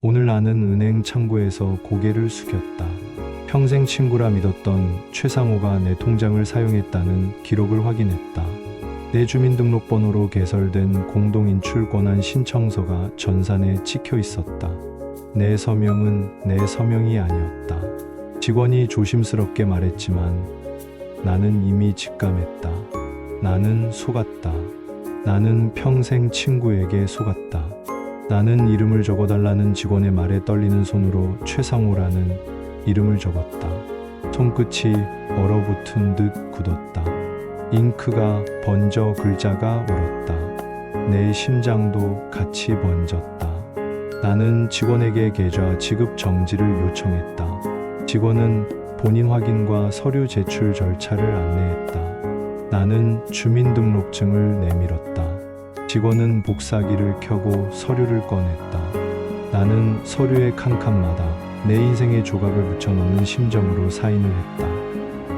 오늘 나는 은행 창구에서 고개를 숙였다. 평생 친구라 믿었던 최상호가 내 통장을 사용했다는 기록을 확인했다. 내 주민등록번호로 개설된 공동인출 권한 신청서가 전산에 찍혀 있었다. 내 서명은 내 서명이 아니었다. 직원이 조심스럽게 말했지만 나는 이미 직감했다. 나는 속았다. 나는 평생 친구에게 속았다. 나는 이름을 적어달라는 직원의 말에 떨리는 손으로 최상호라는 이름을 적었다. 손끝이 얼어붙은 듯 굳었다. 잉크가 번져 글자가 울었다. 내 심장도 같이 번졌다. 나는 직원에게 계좌 지급 정지를 요청했다. 직원은 본인 확인과 서류 제출 절차를 안내했다. 나는 주민등록증을 내밀었다. 직원은 복사기를 켜고 서류를 꺼냈다. 나는 서류의 칸칸마다 내 인생의 조각을 묻혀넣는 심정으로 사인을 했다.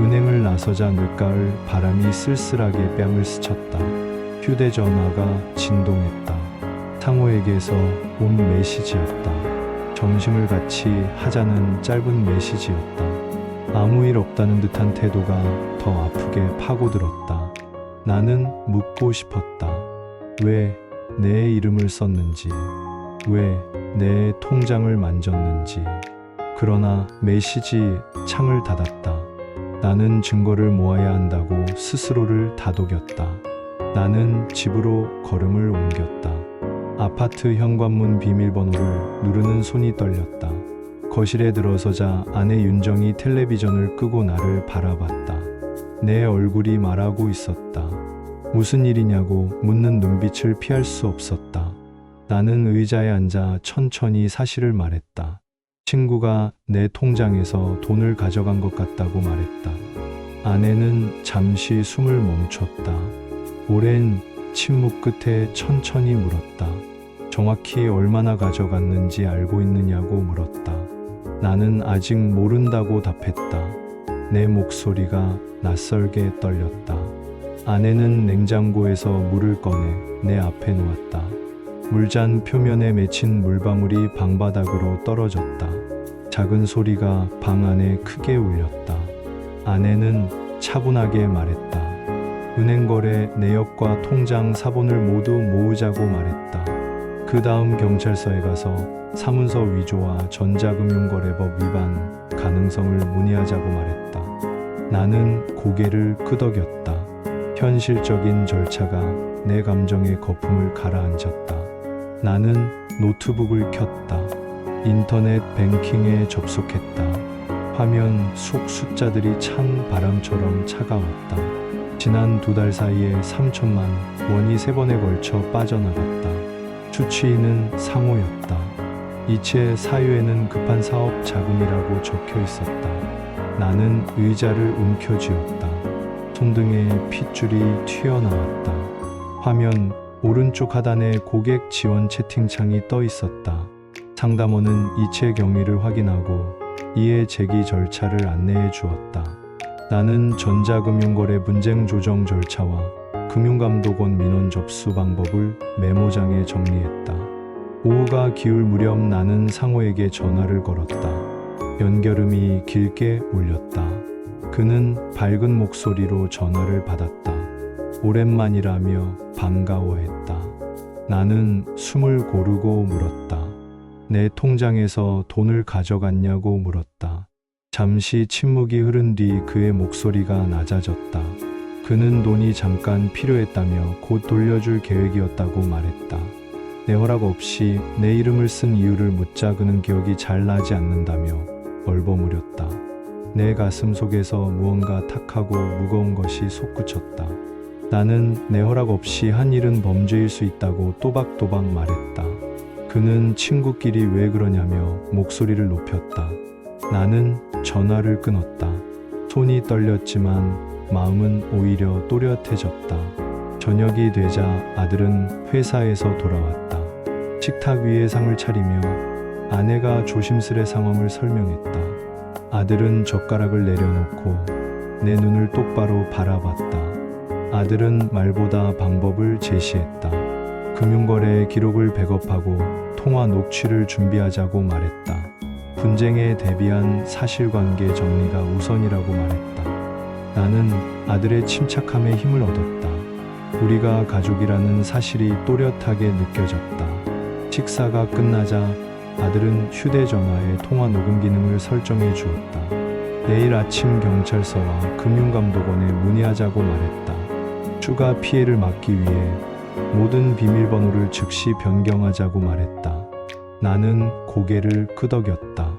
은행을 나서자 늦가을 바람이 쓸쓸하게 뺨을 스쳤다. 휴대전화가 진동했다. 상호에게서 온 메시지였다. 점심을 같이 하자는 짧은 메시지였다. 아무 일 없다는 듯한 태도가 더 아프게 파고들었다. 나는 묻고 싶었다. 왜 내 이름을 썼는지, 왜 내 통장을 만졌는지. 그러나 메시지 창을 닫았다. 나는 증거를 모아야 한다고 스스로를 다독였다. 나는 집으로 걸음을 옮겼다. 아파트 현관문 비밀번호를 누르는 손이 떨렸다. 거실에 들어서자 아내 윤정이 텔레비전을 끄고 나를 바라봤다. 내 얼굴이 말하고 있었다. 무슨 일이냐고 묻는 눈빛을 피할 수 없었다. 나는 의자에 앉아 천천히 사실을 말했다. 친구가 내 통장에서 돈을 가져간 것 같다고 말했다. 아내는 잠시 숨을 멈췄다. 오랜 침묵 끝에 천천히 물었다. 정확히 얼마나 가져갔는지 알고 있느냐고 물었다. 나는 아직 모른다고 답했다. 내 목소리가 낯설게 떨렸다. 아내는 냉장고에서 물을 꺼내 내 앞에 놓았다. 물잔 표면에 맺힌 물방울이 방바닥으로 떨어졌다. 작은 소리가 방 안에 크게 울렸다. 아내는 차분하게 말했다. 은행 거래 내역과 통장 사본을 모두 모으자고 말했다. 그 다음 경찰서에 가서 사문서 위조와 전자금융거래법 위반 가능성을 문의하자고 말했다. 나는 고개를 끄덕였다. 현실적인 절차가 내 감정의 거품을 가라앉혔다. 나는 노트북을 켰다. 인터넷 뱅킹에 접속했다. 화면 속 숫자들이 찬 바람처럼 차가웠다. 지난 2달 사이에 3천만 원이 3번에 걸쳐 빠져나갔다. 수취인은 상호였다. 이체 사유에는 급한 사업 자금이라고 적혀 있었다. 나는 의자를 움켜쥐었다. 손등에 핏줄이 튀어나왔다. 화면 오른쪽 하단에 고객 지원 채팅창이 떠 있었다. 상담원은 이체 경위를 확인하고 이해 제기 절차를 안내해 주었다. 나는 전자금융거래 분쟁 조정 절차와 금융감독원 민원 접수 방법을 메모장에 정리했다. 오후가 기울 무렵 나는 상호에게 전화를 걸었다. 연결음이 길게 울렸다. 그는 밝은 목소리로 전화를 받았다. 오랜만이라며 반가워했다. 나는 숨을 고르고 물었다. 내 통장에서 돈을 가져갔냐고 물었다. 잠시 침묵이 흐른 뒤 그의 목소리가 낮아졌다. 그는 돈이 잠깐 필요했다며 곧 돌려줄 계획이었다고 말했다. 내 허락 없이 내 이름을 쓴 이유를 묻자 그는 기억이 잘 나지 않는다며 얼버무렸다. 내 가슴 속에서 무언가 탁하고 무거운 것이 솟구쳤다. 나는 내 허락 없이 한 일은 범죄일 수 있다고 또박또박 말했다. 그는 친구끼리 왜 그러냐며 목소리를 높였다. 나는 전화를 끊었다. 손이 떨렸지만 마음은 오히려 또렷해졌다. 저녁이 되자 아들은 회사에서 돌아왔다. 식탁 위에 상을 차리며 아내가 조심스레 상황을 설명했다. 아들은 젓가락을 내려놓고 내 눈을 똑바로 바라봤다. 아들은 말보다 방법을 제시했다. 금융거래 기록을 백업하고 통화 녹취를 준비하자고 말했다. 분쟁에 대비한 사실관계 정리가 우선이라고 말했다. 나는 아들의 침착함에 힘을 얻었다. 우리가 가족이라는 사실이 또렷하게 느껴졌다. 식사가 끝나자 아들은 휴대전화에 통화 녹음 기능을 설정해 주었다. 내일 아침 경찰서와 금융감독원에 문의하자고 말했다. 추가 피해를 막기 위해 모든 비밀번호를 즉시 변경하자고 말했다. 나는 고개를 끄덕였다.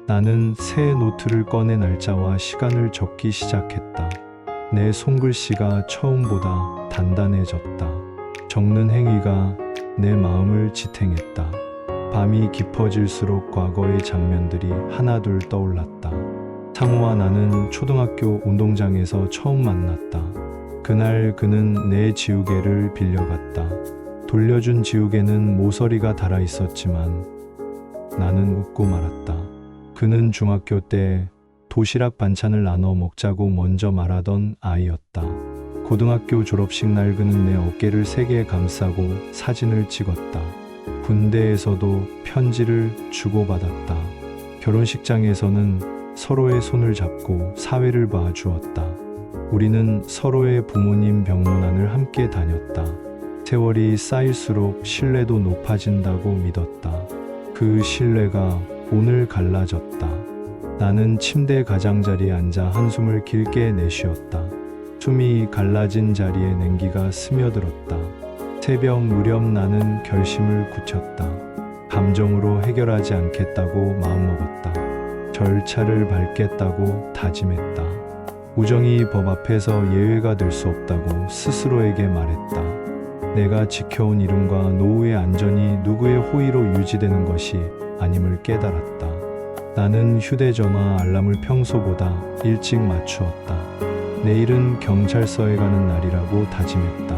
나는 새 노트를 꺼내 날짜와 시간을 적기 시작했다. 내 손글씨가 처음보다 단단해졌다. 적는 행위가 내 마음을 지탱했다. 밤이 깊어질수록 과거의 장면들이 하나둘 떠올랐다. 상호와 나는 초등학교 운동장에서 처음 만났다. 그날 그는 내 지우개를 빌려갔다. 돌려준 지우개는 모서리가 달아 있었지만 나는 웃고 말았다. 그는 중학교 때 도시락 반찬을 나눠 먹자고 먼저 말하던 아이였다. 고등학교 졸업식 날 그는 내 어깨를 세게 감싸고 사진을 찍었다. 군대에서도 편지를 주고받았다. 결혼식장에서는 서로의 손을 잡고 사회를 봐주었다. 우리는 서로의 부모님 병문안을 함께 다녔다. 세월이 쌓일수록 신뢰도 높아진다고 믿었다. 그 신뢰가 오늘 갈라졌다. 나는 침대 가장자리에 앉아 한숨을 길게 내쉬었다. 숨이 갈라진 자리에 냉기가 스며들었다. 새벽 무렵 나는 결심을 굳혔다. 감정으로 해결하지 않겠다고 마음먹었다. 절차를 밟겠다고 다짐했다. 우정이 법 앞에서 예외가 될 수 없다고 스스로에게 말했다. 내가 지켜온 이름과 노후의 안전이 누구의 호의로 유지되는 것이 아님을 깨달았다. 나는 휴대전화 알람을 평소보다 일찍 맞추었다. 내일은 경찰서에 가는 날이라고 다짐했다.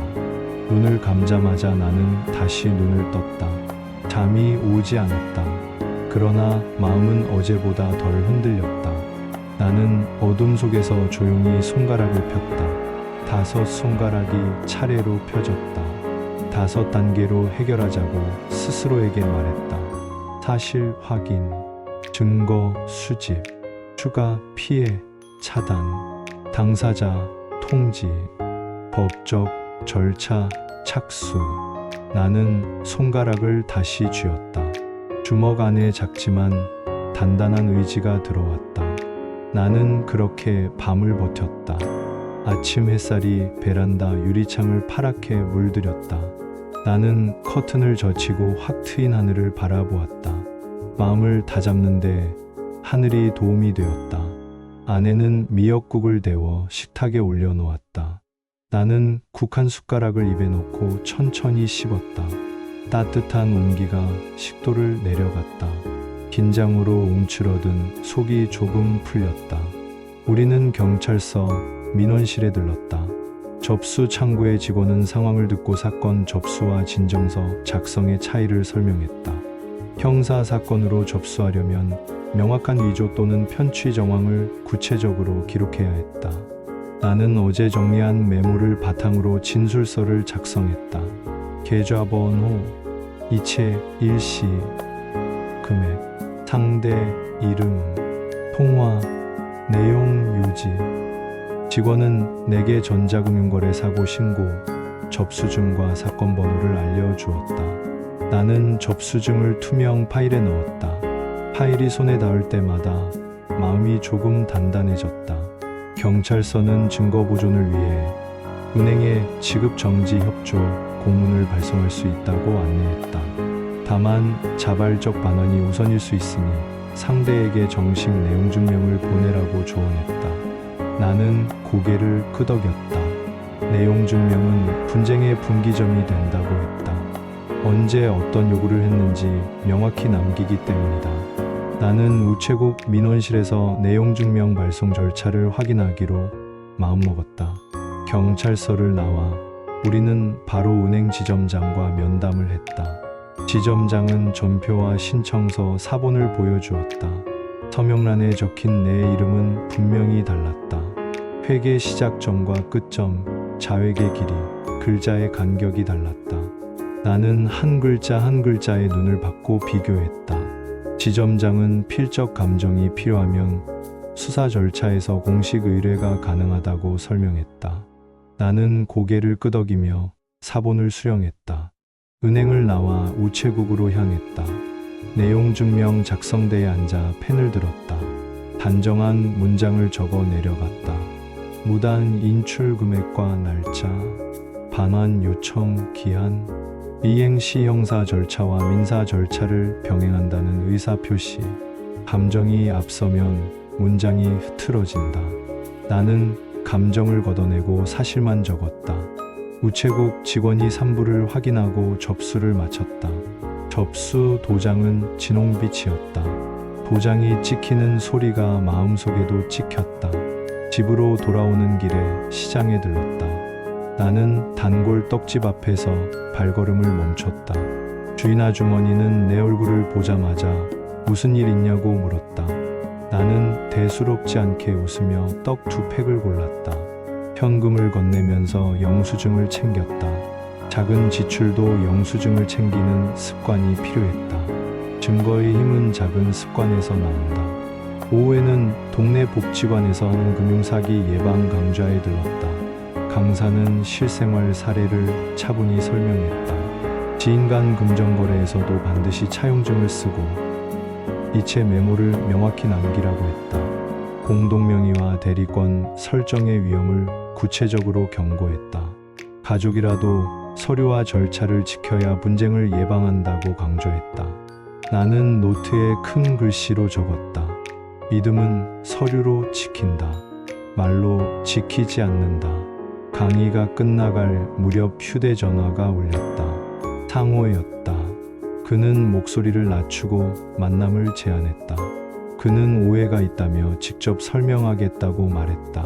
눈을 감자마자 나는 다시 눈을 떴다. 잠이 오지 않았다. 그러나 마음은 어제보다 덜 흔들렸다. 나는 어둠 속에서 조용히 손가락을 폈다. 5 손가락이 차례로 펴졌다. 5 단계로 해결하자고 스스로에게 말했다. 사실 확인, 증거 수집, 추가 피해 차단, 당사자 통지, 법적 절차 착수. 나는 손가락을 다시 쥐었다. 주먹 안에 작지만 단단한 의지가 들어왔다. 나는 그렇게 밤을 버텼다. 아침 햇살이 베란다 유리창을 파랗게 물들였다. 나는 커튼을 젖히고 확 트인 하늘을 바라보았다. 마음을 다잡는데 하늘이 도움이 되었다. 아내는 미역국을 데워 식탁에 올려놓았다. 나는 국 한 숟가락을 입에 넣고 천천히 씹었다. 따뜻한 온기가 식도를 내려갔다. 긴장으로 움츠러든 속이 조금 풀렸다. 우리는 경찰서 민원실에 들렀다. 접수 창구의 직원은 상황을 듣고 사건 접수와 진정서 작성의 차이를 설명했다. 형사 사건으로 접수하려면 명확한 위조 또는 편취 정황을 구체적으로 기록해야 했다. 나는 어제 정리한 메모를 바탕으로 진술서를 작성했다. 계좌번호, 이체 일시, 금액, 상대 이름, 통화, 내용 유지. 직원은 내게 전자금융거래 사고 신고, 접수증과 사건 번호를 알려주었다. 나는 접수증을 투명 파일에 넣었다. 파일이 손에 닿을 때마다 마음이 조금 단단해졌다. 경찰서는 증거 보존을 위해 은행에 지급 정지 협조 공문을 발송할 수 있다고 안내했다. 다만 자발적 반환이 우선일 수 있으니 상대에게 정식 내용 증명을 보내라고 조언했다. 나는 고개를 끄덕였다. 내용 증명은 분쟁의 분기점이 된다고 했다. 언제 어떤 요구를 했는지 명확히 남기기 때문이다. 나는 우체국 민원실에서 내용 증명 발송 절차를 확인하기로 마음먹었다. 경찰서를 나와 우리는 바로 은행 지점장과 면담을 했다. 지점장은 전표와 신청서 사본을 보여주었다. 서명란에 적힌 내 이름은 분명히 달랐다. 회계 시작점과 끝점, 자회계 길이, 글자의 간격이 달랐다. 나는 한 글자 한 글자에 눈을 받고 비교했다. 지점장은 필적 감정이 필요하면 수사 절차에서 공식 의뢰가 가능하다고 설명했다. 나는 고개를 끄덕이며 사본을 수령했다. 은행을 나와 우체국으로 향했다. 내용 증명 작성대에 앉아 펜을 들었다. 단정한 문장을 적어 내려갔다. 무단 인출 금액과 날짜, 반환 요청 기한, 이행 시 형사 절차와 민사 절차를 병행한다는 의사표시. 감정이 앞서면 문장이 흐트러진다. 나는 감정을 걷어내고 사실만 적었다. 우체국 직원이 산부를 확인하고 접수를 마쳤다. 접수 도장은 진홍빛이었다. 도장이 찍히는 소리가 마음속에도 찍혔다. 집으로 돌아오는 길에 시장에 들렀다. 나는 단골 떡집 앞에서 발걸음을 멈췄다. 주인 아주머니는 내 얼굴을 보자마자 무슨 일 있냐고 물었다. 나는 대수롭지 않게 웃으며 떡 2팩을 골랐다. 현금을 건네면서 영수증을 챙겼다. 작은 지출도 영수증을 챙기는 습관이 필요했다. 증거의 힘은 작은 습관에서 나온다. 오후에는 동네 복지관에서 금융사기 예방 강좌에 들렀다. 강사는 실생활 사례를 차분히 설명했다. 지인 간 금전거래에서도 반드시 차용증을 쓰고 이체 메모를 명확히 남기라고 했다. 공동명의와 대리권 설정의 위험을 구체적으로 경고했다. 가족이라도 서류와 절차를 지켜야 분쟁을 예방한다고 강조했다. 나는 노트에 큰 글씨로 적었다. 믿음은 서류로 지킨다. 말로 지키지 않는다. 강의가 끝나갈 무렵 휴대전화가 울렸다. 상호였다. 그는 목소리를 낮추고 만남을 제안했다. 그는 오해가 있다며 직접 설명하겠다고 말했다.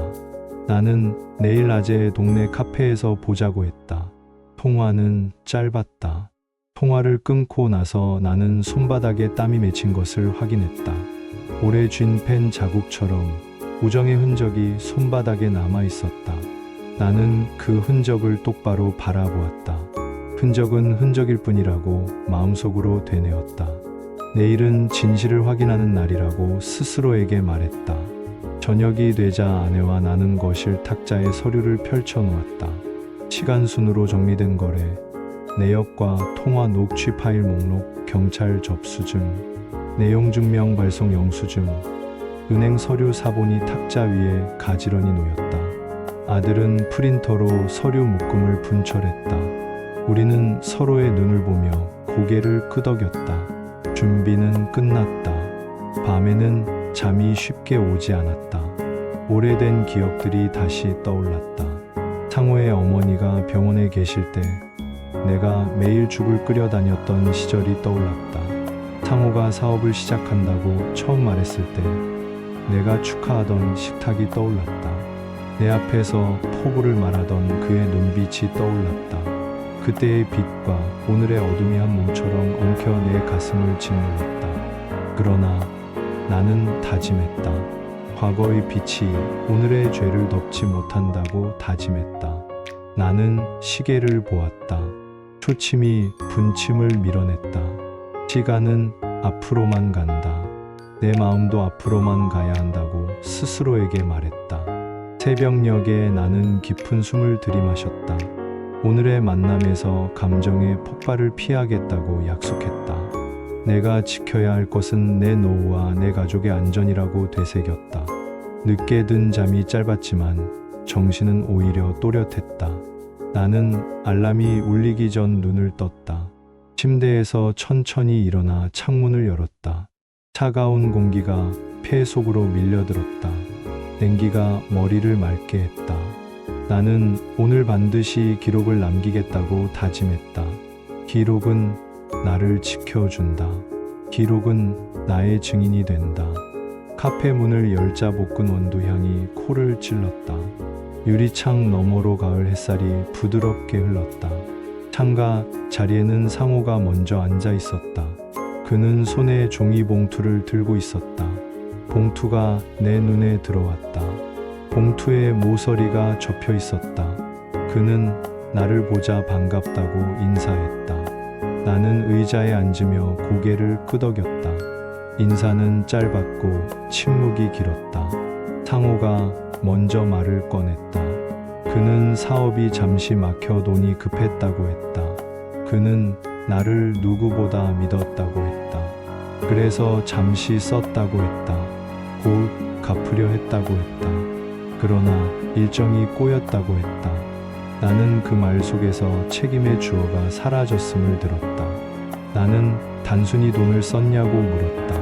나는 내일 낮에 동네 카페에서 보자고 했다. 통화는 짧았다. 통화를 끊고 나서 나는 손바닥에 땀이 맺힌 것을 확인했다. 오래 쥔 펜 자국처럼 우정의 흔적이 손바닥에 남아 있었다. 나는 그 흔적을 똑바로 바라보았다. 흔적은 흔적일 뿐이라고 마음속으로 되뇌었다. 내일은 진실을 확인하는 날이라고 스스로에게 말했다. 저녁이 되자 아내와 나는 거실 탁자에 서류를 펼쳐놓았다. 시간순으로 정리된 거래, 내역과 통화 녹취 파일 목록, 경찰 접수증, 내용 증명 발송 영수증, 은행 서류 사본이 탁자 위에 가지런히 놓였다. 아들은 프린터로 서류 묶음을 분철했다. 우리는 서로의 눈을 보며 고개를 끄덕였다. 준비는 끝났다. 밤에는 잠이 쉽게 오지 않았다. 오래된 기억들이 다시 떠올랐다. 상호의 어머니가 병원에 계실 때 내가 매일 죽을 끓여 다녔던 시절이 떠올랐다. 상호가 사업을 시작한다고 처음 말했을 때 내가 축하하던 식탁이 떠올랐다. 내 앞에서 포부를 말하던 그의 눈빛이 떠올랐다. 그때의 빛과 오늘의 어둠이 한 몸처럼 엉켜 내 가슴을 짓눌렀다. 그러나 나는 다짐했다. 과거의 빛이 오늘의 죄를 덮지 못한다고 다짐했다. 나는 시계를 보았다. 초침이 분침을 밀어냈다. 시간은 앞으로만 간다. 내 마음도 앞으로만 가야 한다고 스스로에게 말했다. 새벽녘에 나는 깊은 숨을 들이마셨다. 오늘의 만남에서 감정의 폭발을 피하겠다고 약속했다. 내가 지켜야 할 것은 내 노후와 내 가족의 안전이라고 되새겼다. 늦게 든 잠이 짧았지만 정신은 오히려 또렷했다. 나는 알람이 울리기 전 눈을 떴다. 침대에서 천천히 일어나 창문을 열었다. 차가운 공기가 폐 속으로 밀려들었다. 냉기가 머리를 맑게 했다. 나는 오늘 반드시 기록을 남기겠다고 다짐했다. 기록은 나를 지켜준다. 기록은 나의 증인이 된다. 카페 문을 열자 볶은 원두향이 코를 찔렀다. 유리창 너머로 가을 햇살이 부드럽게 흘렀다. 창가 자리에는 상호가 먼저 앉아 있었다. 그는 손에 종이 봉투를 들고 있었다. 봉투가 내 눈에 들어왔다. 봉투에 모서리가 접혀 있었다. 그는 나를 보자 반갑다고 인사했다. 나는 의자에 앉으며 고개를 끄덕였다. 인사는 짧았고 침묵이 길었다. 상호가 먼저 말을 꺼냈다. 그는 사업이 잠시 막혀 돈이 급했다고 했다. 그는 나를 누구보다 믿었다고 했다. 그래서 잠시 썼다고 했다. 곧 갚으려 했다고 했다. 그러나 일정이 꼬였다고 했다. 나는 그 말 속에서 책임의 주어가 사라졌음을 들었다. 나는 단순히 돈을 썼냐고 물었다.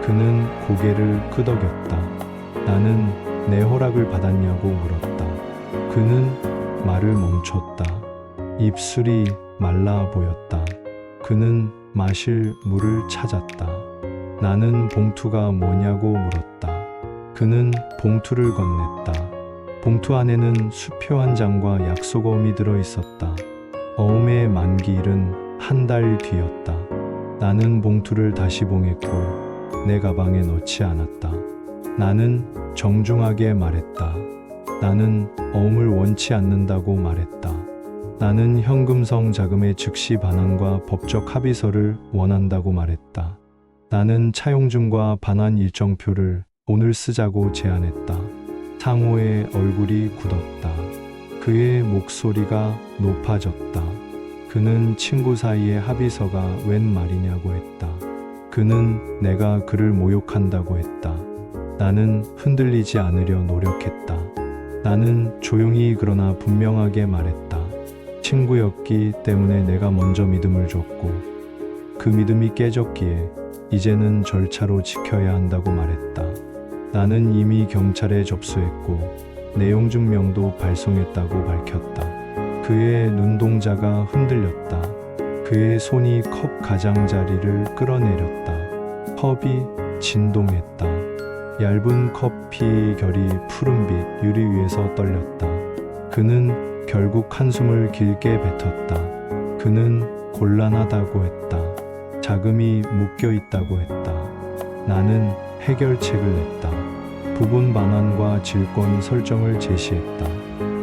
그는 고개를 끄덕였다. 나는 내 허락을 받았냐고 물었다. 그는 말을 멈췄다. 입술이 말라 보였다. 그는 마실 물을 찾았다. 나는 봉투가 뭐냐고 물었다. 그는 봉투를 건넸다. 봉투 안에는 수표 한 장과 약속어음이 들어 있었다. 어음의 만기일은 한 달 뒤였다. 나는 봉투를 다시 봉했고 내 가방에 넣지 않았다. 나는 정중하게 말했다. 나는 어음을 원치 않는다고 말했다. 나는 현금성 자금의 즉시 반환과 법적 합의서를 원한다고 말했다. 나는 차용증과 반환 일정표를 오늘 쓰자고 제안했다. 상호의 얼굴이 굳었다. 그의 목소리가 높아졌다. 그는 친구 사이의 합의서가 웬 말이냐고 했다. 그는 내가 그를 모욕한다고 했다. 나는 흔들리지 않으려 노력했다. 나는 조용히 그러나 분명하게 말했다. 친구였기 때문에 내가 먼저 믿음을 줬고 그 믿음이 깨졌기에 이제는 절차로 지켜야 한다고 말했다. 나는 이미 경찰에 접수했고 내용 증명도 발송했다고 밝혔다. 그의 눈동자가 흔들렸다. 그의 손이 컵 가장자리를 끌어내렸다. 컵이 진동했다. 얇은 커피 결이 푸른빛 유리 위에서 떨렸다. 그는 결국 한숨을 길게 뱉었다. 그는 곤란하다고 했다. 자금이 묶여 있다고 했다. 나는 해결책을 냈다. 부분 반환과 질권 설정을 제시했다.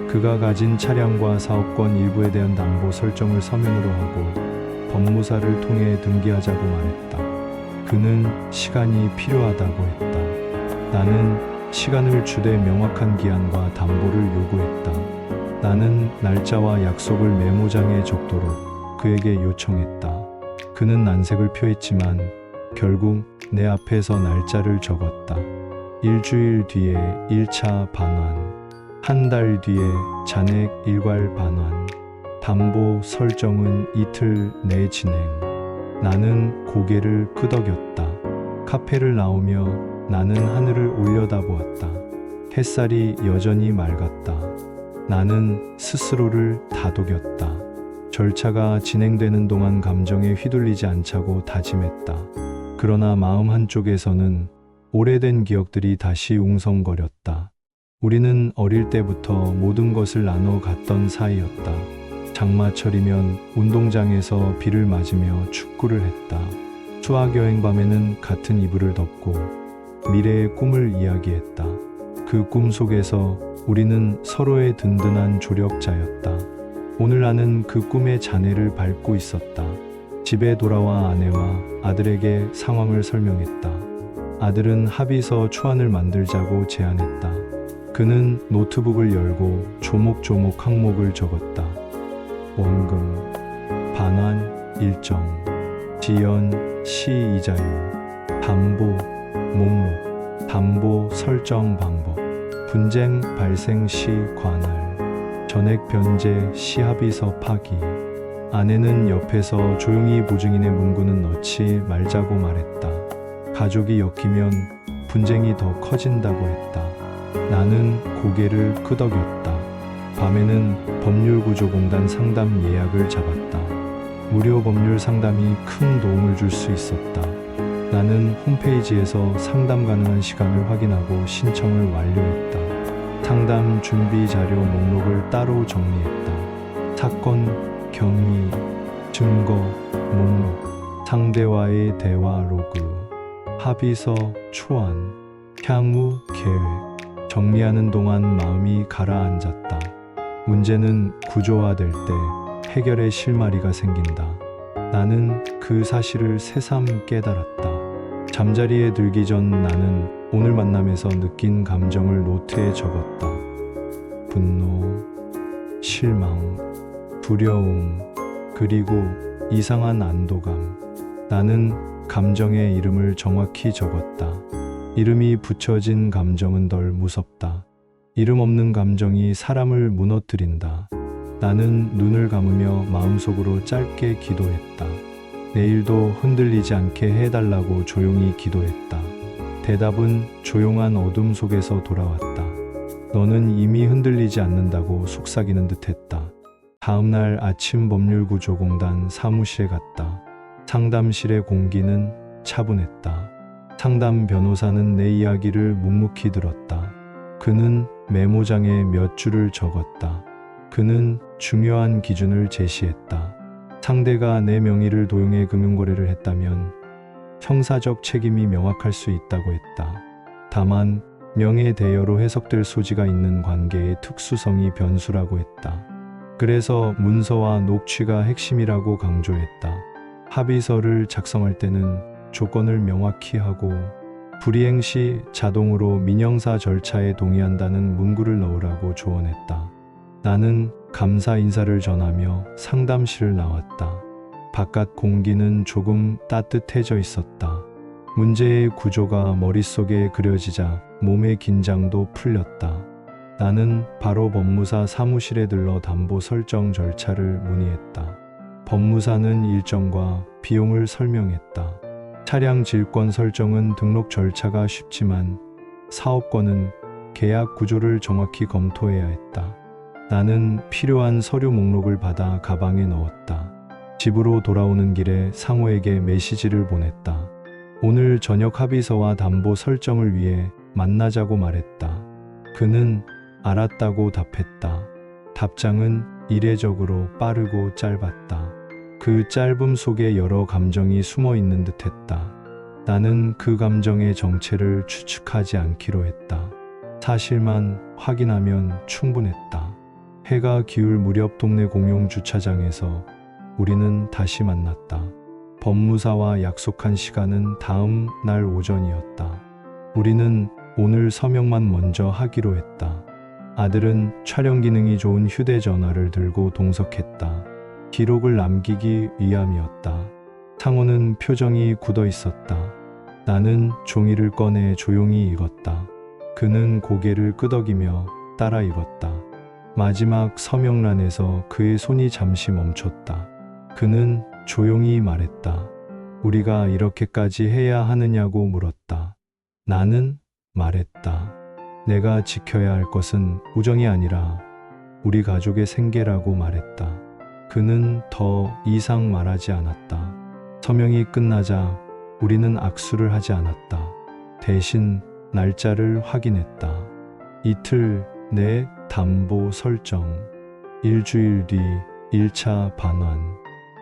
그가 가진 차량과 사업권 일부에 대한 담보 설정을 서면으로 하고 법무사를 통해 등기하자고 말했다. 그는 시간이 필요하다고 했다. 나는 시간을 주되 명확한 기한과 담보를 요구했다. 나는 날짜와 약속을 메모장에 적도록 그에게 요청했다. 그는 난색을 표했지만 결국 내 앞에서 날짜를 적었다. 일주일 뒤에 1차 반환, 한 달 뒤에 잔액 일괄 반환, 담보 설정은 이틀 내 진행. 나는 고개를 끄덕였다. 카페를 나오며 나는 하늘을 올려다보았다. 햇살이 여전히 맑았다. 나는 스스로를 다독였다. 절차가 진행되는 동안 감정에 휘둘리지 않자고 다짐했다. 그러나 마음 한쪽에서는 오래된 기억들이 다시 웅성거렸다. 우리는 어릴 때부터 모든 것을 나눠 갔던 사이였다. 장마철이면 운동장에서 비를 맞으며 축구를 했다. 수학여행 밤에는 같은 이불을 덮고 미래의 꿈을 이야기했다. 그 꿈 속에서 우리는 서로의 든든한 조력자였다. 오늘 나는 그 꿈의 잔해를 밟고 있었다. 집에 돌아와 아내와 아들에게 상황을 설명했다. 아들은 합의서 초안을 만들자고 제안했다. 그는 노트북을 열고 조목조목 항목을 적었다. 원금, 반환, 일정, 지연, 시이자율, 담보, 목록, 담보 설정 방법, 분쟁 발생 시 관할, 전액 변제 시 합의서 파기. 아내는 옆에서 조용히 보증인의 문구는 넣지 말자고 말했다. 가족이 엮이면 분쟁이 더 커진다고 했다. 나는 고개를 끄덕였다. 밤에는 법률구조공단 상담 예약을 잡았다. 무료 법률 상담이 큰 도움을 줄 수 있었다. 나는 홈페이지에서 상담 가능한 시간을 확인하고 신청을 완료했다. 상담 준비 자료 목록을 따로 정리했다. 사건, 경위, 증거, 목록, 상대와의 대화 로그, 합의서, 초안, 향후 계획. 정리하는 동안 마음이 가라앉았다. 문제는 구조화될 때 해결의 실마리가 생긴다. 나는 그 사실을 새삼 깨달았다. 잠자리에 들기 전 나는 오늘 만남에서 느낀 감정을 노트에 적었다. 분노, 실망, 두려움, 그리고 이상한 안도감. 나는 감정의 이름을 정확히 적었다. 이름이 붙여진 감정은 덜 무섭다. 이름 없는 감정이 사람을 무너뜨린다. 나는 눈을 감으며 마음속으로 짧게 기도했다. 내일도 흔들리지 않게 해달라고 조용히 기도했다. 대답은 조용한 어둠 속에서 돌아왔다. 너는 이미 흔들리지 않는다고 속삭이는 듯했다. 다음날 아침 법률구조공단 사무실에 갔다. 상담실의 공기는 차분했다. 상담 변호사는 내 이야기를 묵묵히 들었다. 그는 메모장에 몇 줄을 적었다. 그는 중요한 기준을 제시했다. 상대가 내 명의를 도용해 금융거래를 했다면 형사적 책임이 명확할 수 있다고 했다. 다만 명예 대여로 해석될 소지가 있는 관계의 특수성이 변수라고 했다. 그래서 문서와 녹취가 핵심이라고 강조했다. 합의서를 작성할 때는 조건을 명확히 하고 불이행 시 자동으로 민형사 절차에 동의한다는 문구를 넣으라고 조언했다. 나는 감사 인사를 전하며 상담실을 나왔다. 바깥 공기는 조금 따뜻해져 있었다. 문제의 구조가 머릿속에 그려지자 몸의 긴장도 풀렸다. 나는 바로 법무사 사무실에 들러 담보 설정 절차를 문의했다. 법무사는 일정과 비용을 설명했다. 차량 질권 설정은 등록 절차가 쉽지만 사업권은 계약 구조를 정확히 검토해야 했다. 나는 필요한 서류 목록을 받아 가방에 넣었다. 집으로 돌아오는 길에 상호에게 메시지를 보냈다. 오늘 저녁 합의서와 담보 설정을 위해 만나자고 말했다. 그는 알았다고 답했다. 답장은 이례적으로 빠르고 짧았다. 그 짧음 속에 여러 감정이 숨어 있는 듯했다. 나는 그 감정의 정체를 추측하지 않기로 했다. 사실만 확인하면 충분했다. 해가 기울 무렵 동네 공용 주차장에서 우리는 다시 만났다. 법무사와 약속한 시간은 다음 날 오전이었다. 우리는 오늘 서명만 먼저 하기로 했다. 아들은 촬영 기능이 좋은 휴대전화를 들고 동석했다. 기록을 남기기 위함이었다. 상호는 표정이 굳어 있었다. 나는 종이를 꺼내 조용히 읽었다. 그는 고개를 끄덕이며 따라 읽었다. 마지막 서명란에서 그의 손이 잠시 멈췄다. 그는 조용히 말했다. 우리가 이렇게까지 해야 하느냐고 물었다. 나는 말했다. 내가 지켜야 할 것은 우정이 아니라 우리 가족의 생계라고 말했다. 그는 더 이상 말하지 않았다. 서명이 끝나자 우리는 악수를 하지 않았다. 대신 날짜를 확인했다. 이틀 내 담보 설정, 일주일 뒤 1차 반환,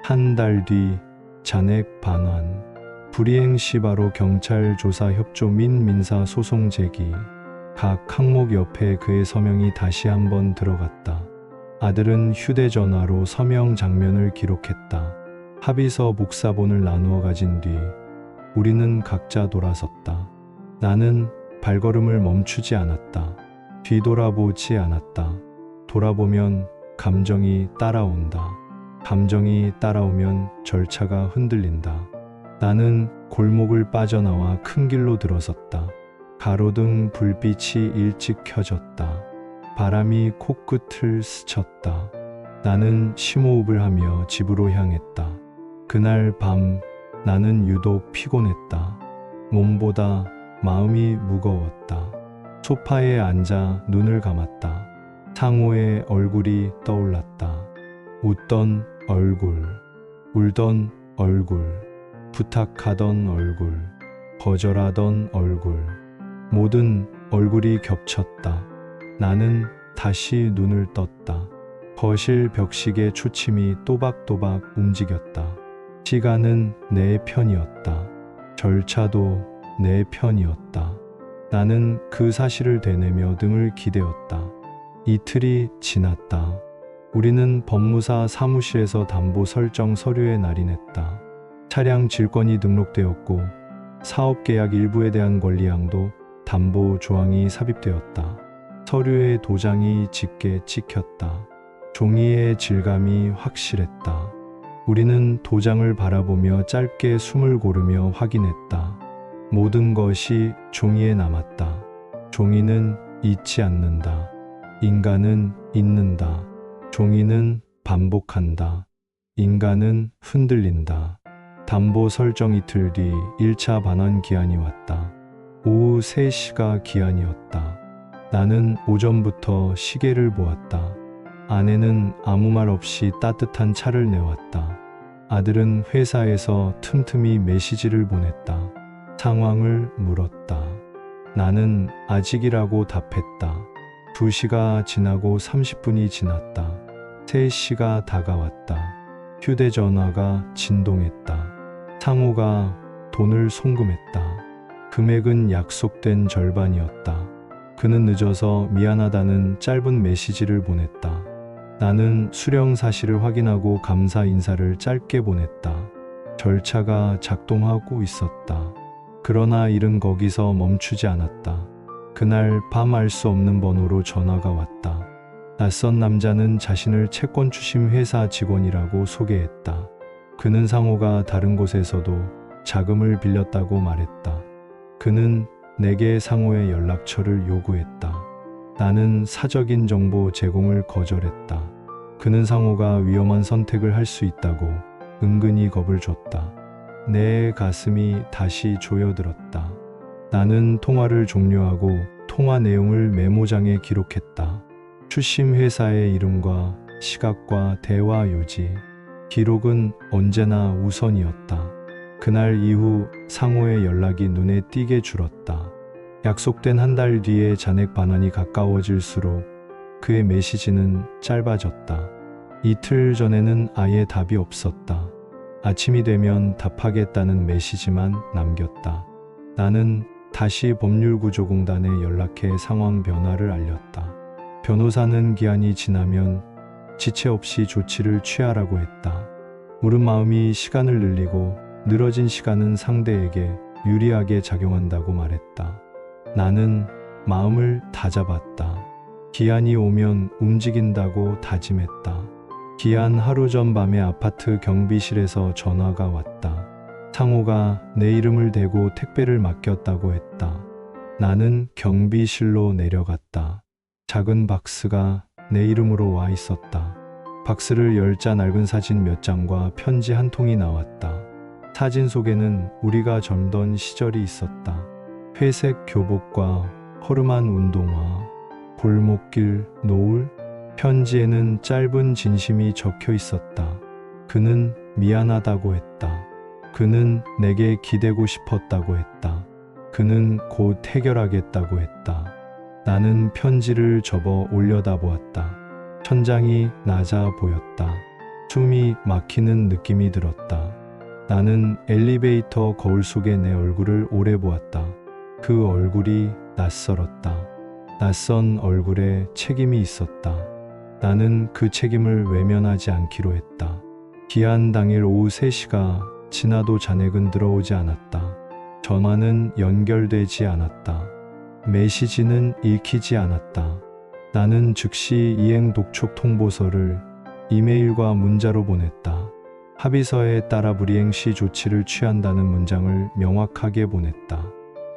한 달 뒤 잔액 반환, 불이행 시 바로 경찰 조사 협조 민 민사 소송 제기. 각 항목 옆에 그의 서명이 다시 한번 들어갔다. 아들은 휴대전화로 서명 장면을 기록했다. 합의서 복사본을 나누어 가진 뒤 우리는 각자 돌아섰다. 나는 발걸음을 멈추지 않았다. 뒤돌아보지 않았다. 돌아보면 감정이 따라온다. 감정이 따라오면 절차가 흔들린다. 나는 골목을 빠져나와 큰 길로 들어섰다. 가로등 불빛이 일찍 켜졌다. 바람이 코끝을 스쳤다. 나는 심호흡을 하며 집으로 향했다. 그날 밤 나는 유독 피곤했다. 몸보다 마음이 무거웠다. 소파에 앉아 눈을 감았다. 상호의 얼굴이 떠올랐다. 웃던 얼굴, 울던 얼굴, 부탁하던 얼굴, 거절하던 얼굴. 모든 얼굴이 겹쳤다. 나는 다시 눈을 떴다. 거실 벽식의 초침이 또박또박 움직였다. 시간은 내 편이었다. 절차도 내 편이었다. 나는 그 사실을 되뇌며 등을 기대었다. 이틀이 지났다. 우리는 법무사 사무실에서 담보 설정 서류에 날인했다. 차량 질권이 등록되었고 사업계약 일부에 대한 권리항도 담보 조항이 삽입되었다. 서류에 도장이 짙게 찍혔다. 종이의 질감이 확실했다. 우리는 도장을 바라보며 짧게 숨을 고르며 확인했다. 모든 것이 종이에 남았다. 종이는 잊지 않는다. 인간은 잊는다. 종이는 반복한다. 인간은 흔들린다. 담보 설정 이틀 뒤 1차 반환 기한이 왔다. 오후 3시가 기한이었다. 나는 오전부터 시계를 보았다. 아내는 아무 말 없이 따뜻한 차를 내왔다. 아들은 회사에서 틈틈이 메시지를 보냈다. 상황을 물었다. 나는 아직이라고 답했다. 2시가 지나고 30분이 지났다. 3시가 다가왔다. 휴대전화가 진동했다. 상호가 돈을 송금했다. 금액은 약속된 절반이었다. 그는 늦어서 미안하다는 짧은 메시지를 보냈다. 나는 수령 사실을 확인하고 감사 인사를 짧게 보냈다. 절차가 작동하고 있었다. 그러나 일은 거기서 멈추지 않았다. 그날 밤 알 수 없는 번호로 전화가 왔다. 낯선 남자는 자신을 채권 추심 회사 직원이라고 소개했다. 그는 상호가 다른 곳에서도 자금을 빌렸다고 말했다. 그는 내게 상호의 연락처를 요구했다. 나는 사적인 정보 제공을 거절했다. 그는 상호가 위험한 선택을 할 수 있다고 은근히 겁을 줬다. 내 가슴이 다시 조여들었다. 나는 통화를 종료하고 통화 내용을 메모장에 기록했다. 추심 회사의 이름과 시각과 대화 요지. 기록은 언제나 우선이었다. 그날 이후 상호의 연락이 눈에 띄게 줄었다. 약속된 한 달 뒤에 잔액 반환이 가까워질수록 그의 메시지는 짧아졌다. 이틀 전에는 아예 답이 없었다. 아침이 되면 답하겠다는 메시지만 남겼다. 나는 다시 법률구조공단에 연락해 상황 변화를 알렸다. 변호사는 기한이 지나면 지체 없이 조치를 취하라고 했다. 울은 마음이 시간을 늘리고 늘어진 시간은 상대에게 유리하게 작용한다고 말했다. 나는 마음을 다잡았다. 기한이 오면 움직인다고 다짐했다. 기한 하루 전 밤에 아파트 경비실에서 전화가 왔다. 상호가 내 이름을 대고 택배를 맡겼다고 했다. 나는 경비실로 내려갔다. 작은 박스가 내 이름으로 와 있었다. 박스를 열자 낡은 사진 몇 장과 편지 한 통이 나왔다. 사진 속에는 우리가 젊던 시절이 있었다. 회색 교복과 허름한 운동화, 골목길, 노을. 편지에는 짧은 진심이 적혀 있었다. 그는 미안하다고 했다. 그는 내게 기대고 싶었다고 했다. 그는 곧 해결하겠다고 했다. 나는 편지를 접어 올려다보았다. 천장이 낮아 보였다. 숨이 막히는 느낌이 들었다. 나는 엘리베이터 거울 속에 내 얼굴을 오래 보았다. 그 얼굴이 낯설었다. 낯선 얼굴에 책임이 있었다. 나는 그 책임을 외면하지 않기로 했다. 기한 당일 오후 3시가 지나도 잔액은 들어오지 않았다. 전화는 연결되지 않았다. 메시지는 읽히지 않았다. 나는 즉시 이행 독촉 통보서를 이메일과 문자로 보냈다. 합의서에 따라 불이행 시 조치를 취한다는 문장을 명확하게 보냈다.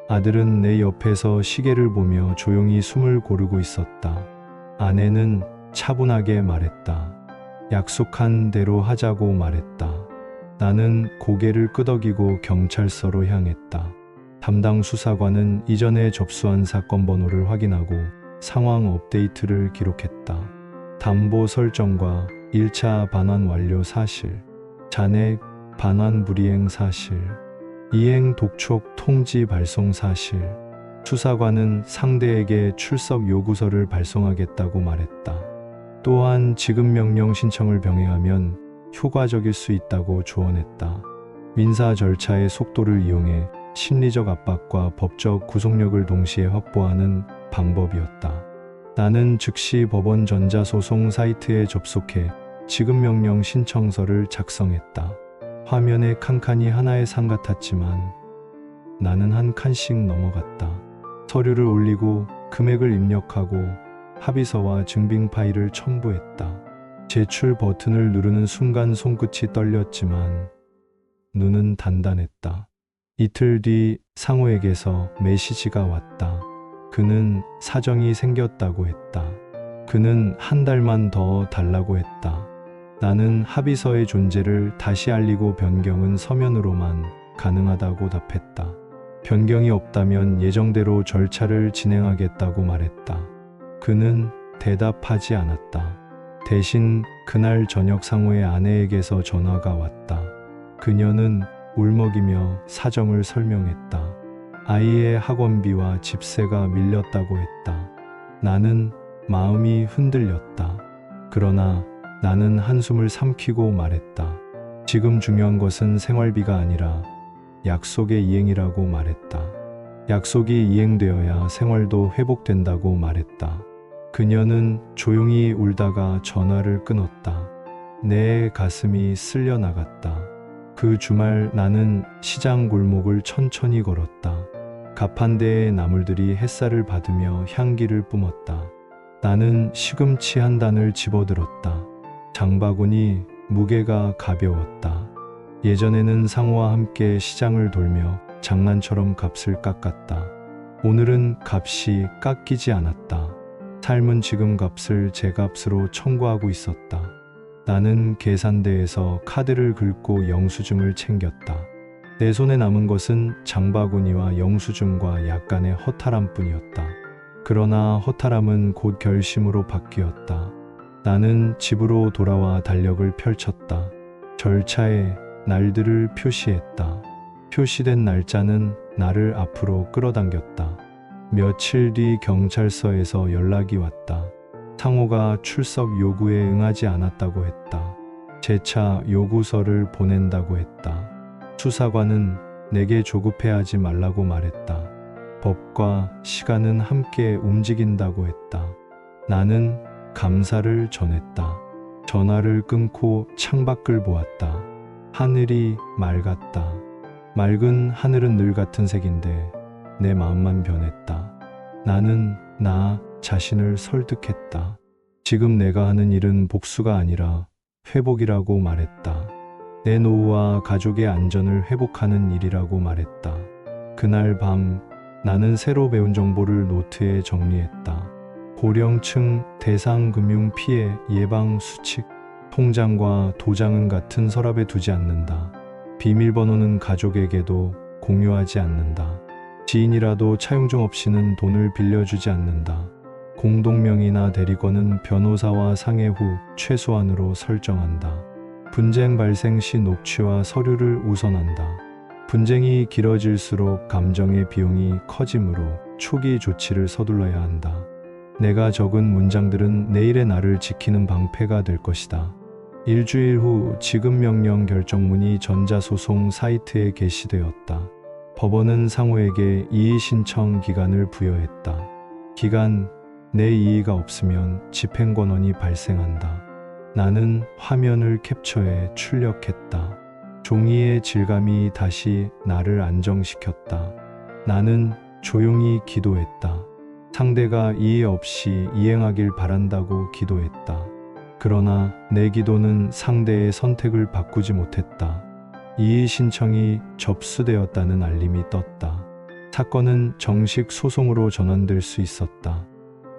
아들은 내 옆에서 시계를 보며 조용히 숨을 고르고 있었다. 아내는 차분하게 말했다. 약속한 대로 하자고 말했다. 나는 고개를 끄덕이고 경찰서로 향했다. 담당 수사관은 이전에 접수한 사건 번호를 확인하고 상황 업데이트를 기록했다. 담보 설정과 1차 반환 완료 사실, 잔액 반환 불이행 사실, 이행 독촉 통지 발송 사실. 수사관은 상대에게 출석 요구서를 발송하겠다고 말했다. 또한 지급 명령 신청을 병행하면 효과적일 수 있다고 조언했다. 민사 절차의 속도를 이용해 심리적 압박과 법적 구속력을 동시에 확보하는 방법이었다. 나는 즉시 법원 전자소송 사이트에 접속해 지급 명령 신청서를 작성했다. 화면에 칸칸이 하나의 산 같았지만 나는 한 칸씩 넘어갔다. 서류를 올리고 금액을 입력하고 합의서와 증빙 파일을 첨부했다. 제출 버튼을 누르는 순간 손끝이 떨렸지만 눈은 단단했다. 이틀 뒤 상호에게서 메시지가 왔다. 그는 사정이 생겼다고 했다. 그는 한 달만 더 달라고 했다. 나는 합의서의 존재를 다시 알리고 변경은 서면으로만 가능하다고 답했다. 변경이 없다면 예정대로 절차를 진행하겠다고 말했다. 그는 대답하지 않았다. 대신 그날 저녁 상호의 아내에게서 전화가 왔다. 그녀는 울먹이며 사정을 설명했다. 아이의 학원비와 집세가 밀렸다고 했다. 나는 마음이 흔들렸다. 그러나 나는 한숨을 삼키고 말했다. 지금 중요한 것은 생활비가 아니라 약속의 이행이라고 말했다. 약속이 이행되어야 생활도 회복된다고 말했다. 그녀는 조용히 울다가 전화를 끊었다. 내 가슴이 쓸려 나갔다. 그 주말 나는 시장 골목을 천천히 걸었다. 가판대의 나물들이 햇살을 받으며 향기를 뿜었다. 나는 시금치 한 단을 집어들었다. 장바구니 무게가 가벼웠다. 예전에는 상호와 함께 시장을 돌며 장난처럼 값을 깎았다. 오늘은 값이 깎이지 않았다. 삶은 지금 값을 제 값으로 청구하고 있었다. 나는 계산대에서 카드를 긁고 영수증을 챙겼다. 내 손에 남은 것은 장바구니와 영수증과 약간의 허탈함뿐이었다. 그러나 허탈함은 곧 결심으로 바뀌었다. 나는 집으로 돌아와 달력을 펼쳤다. 절차에 날들을 표시했다. 표시된 날짜는 나를 앞으로 끌어당겼다. 며칠 뒤 경찰서에서 연락이 왔다. 상호가 출석 요구에 응하지 않았다고 했다. 재차 요구서를 보낸다고 했다. 수사관은 내게 조급해하지 말라고 말했다. 법과 시간은 함께 움직인다고 했다. 나는 감사를 전했다. 전화를 끊고 창밖을 보았다. 하늘이 맑았다. 맑은 하늘은 늘 같은 색인데 내 마음만 변했다. 나는 나 자신을 설득했다. 지금 내가 하는 일은 복수가 아니라 회복이라고 말했다. 내 노후와 가족의 안전을 회복하는 일이라고 말했다. 그날 밤 나는 새로 배운 정보를 노트에 정리했다. 고령층 대상 금융 피해 예방 수칙. 통장과 도장은 같은 서랍에 두지 않는다. 비밀번호는 가족에게도 공유하지 않는다. 지인이라도 차용증 없이는 돈을 빌려주지 않는다. 공동명의나 대리권은 변호사와 상의 후 최소한으로 설정한다. 분쟁 발생 시 녹취와 서류를 우선한다. 분쟁이 길어질수록 감정의 비용이 커지므로 초기 조치를 서둘러야 한다. 내가 적은 문장들은 내일의 나를 지키는 방패가 될 것이다. 일주일 후 지급명령 결정문이 전자소송 사이트에 게시되었다. 법원은 상호에게 이의 신청 기간을 부여했다. 기간 내 이의가 없으면 집행권원이 발생한다. 나는 화면을 캡처해 출력했다. 종이의 질감이 다시 나를 안정시켰다. 나는 조용히 기도했다. 상대가 이해 없이 이행하길 바란다고 기도했다. 그러나 내 기도는 상대의 선택을 바꾸지 못했다. 이의 신청이 접수되었다는 알림이 떴다. 사건은 정식 소송으로 전환될 수 있었다.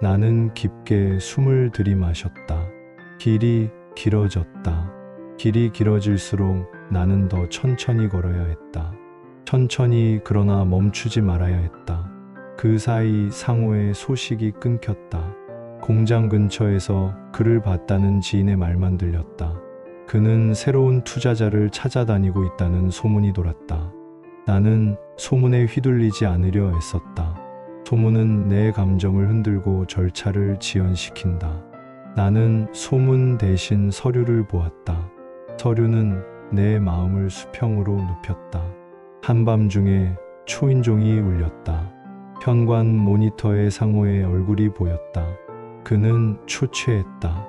나는 깊게 숨을 들이마셨다. 길이 길어졌다. 길이 길어질수록 나는 더 천천히 걸어야 했다. 천천히 그러나 멈추지 말아야 했다. 그 사이 상호의 소식이 끊겼다. 공장 근처에서 그를 봤다는 지인의 말만 들렸다. 그는 새로운 투자자를 찾아다니고 있다는 소문이 돌았다. 나는 소문에 휘둘리지 않으려 애썼다. 소문은 내 감정을 흔들고 절차를 지연시킨다. 나는 소문 대신 서류를 보았다. 서류는 내 마음을 수평으로 눕혔다. 한밤중에 초인종이 울렸다. 현관 모니터에 상호의 얼굴이 보였다. 그는 초췌했다.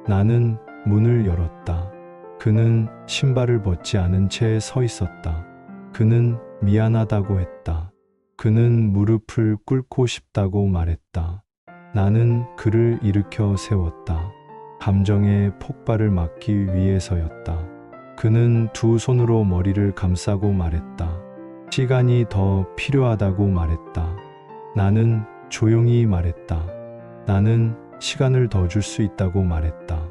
나는 문을 열었다. 그는 신발을 벗지 않은 채 서 있었다. 그는 미안하다고 했다. 그는 무릎을 꿇고 싶다고 말했다. 나는 그를 일으켜 세웠다. 감정의 폭발을 막기 위해서였다. 그는 두 손으로 머리를 감싸고 말했다. 시간이 더 필요하다고 말했다. 나는 조용히 말했다. 나는 시간을 더 줄 수 있다고 말했다.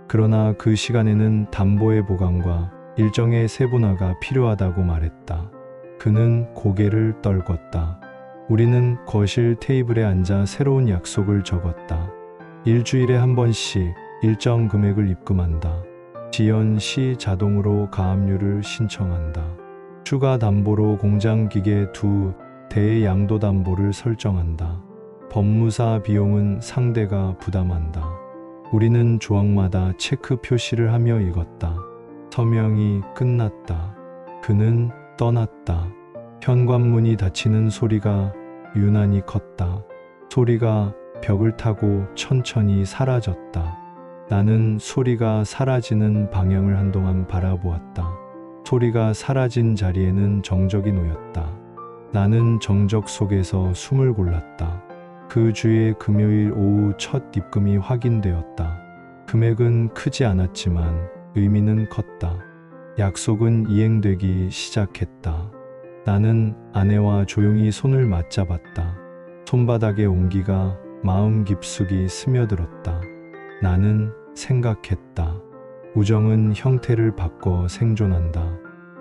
그러나 그 시간에는 담보의 보강과 일정의 세분화가 필요하다고 말했다. 그는 고개를 떨궜다. 우리는 거실 테이블에 앉아 새로운 약속을 적었다. 일주일에 한 번씩 일정 금액을 입금한다. 지연 시 자동으로 가압류를 신청한다. 추가 담보로 공장 기계 2대의 양도 담보를 설정한다. 법무사 비용은 상대가 부담한다. 우리는 조항마다 체크 표시를 하며 읽었다. 서명이 끝났다. 그는 떠났다. 현관문이 닫히는 소리가 유난히 컸다. 소리가 벽을 타고 천천히 사라졌다. 나는 소리가 사라지는 방향을 한동안 바라보았다. 소리가 사라진 자리에는 정적이 놓였다. 나는 정적 속에서 숨을 골랐다. 그 주에 금요일 오후 첫 입금이 확인되었다. 금액은 크지 않았지만 의미는 컸다. 약속은 이행되기 시작했다. 나는 아내와 조용히 손을 맞잡았다. 손바닥의 온기가 마음 깊숙이 스며들었다. 나는 생각했다. 우정은 형태를 바꿔 생존한다.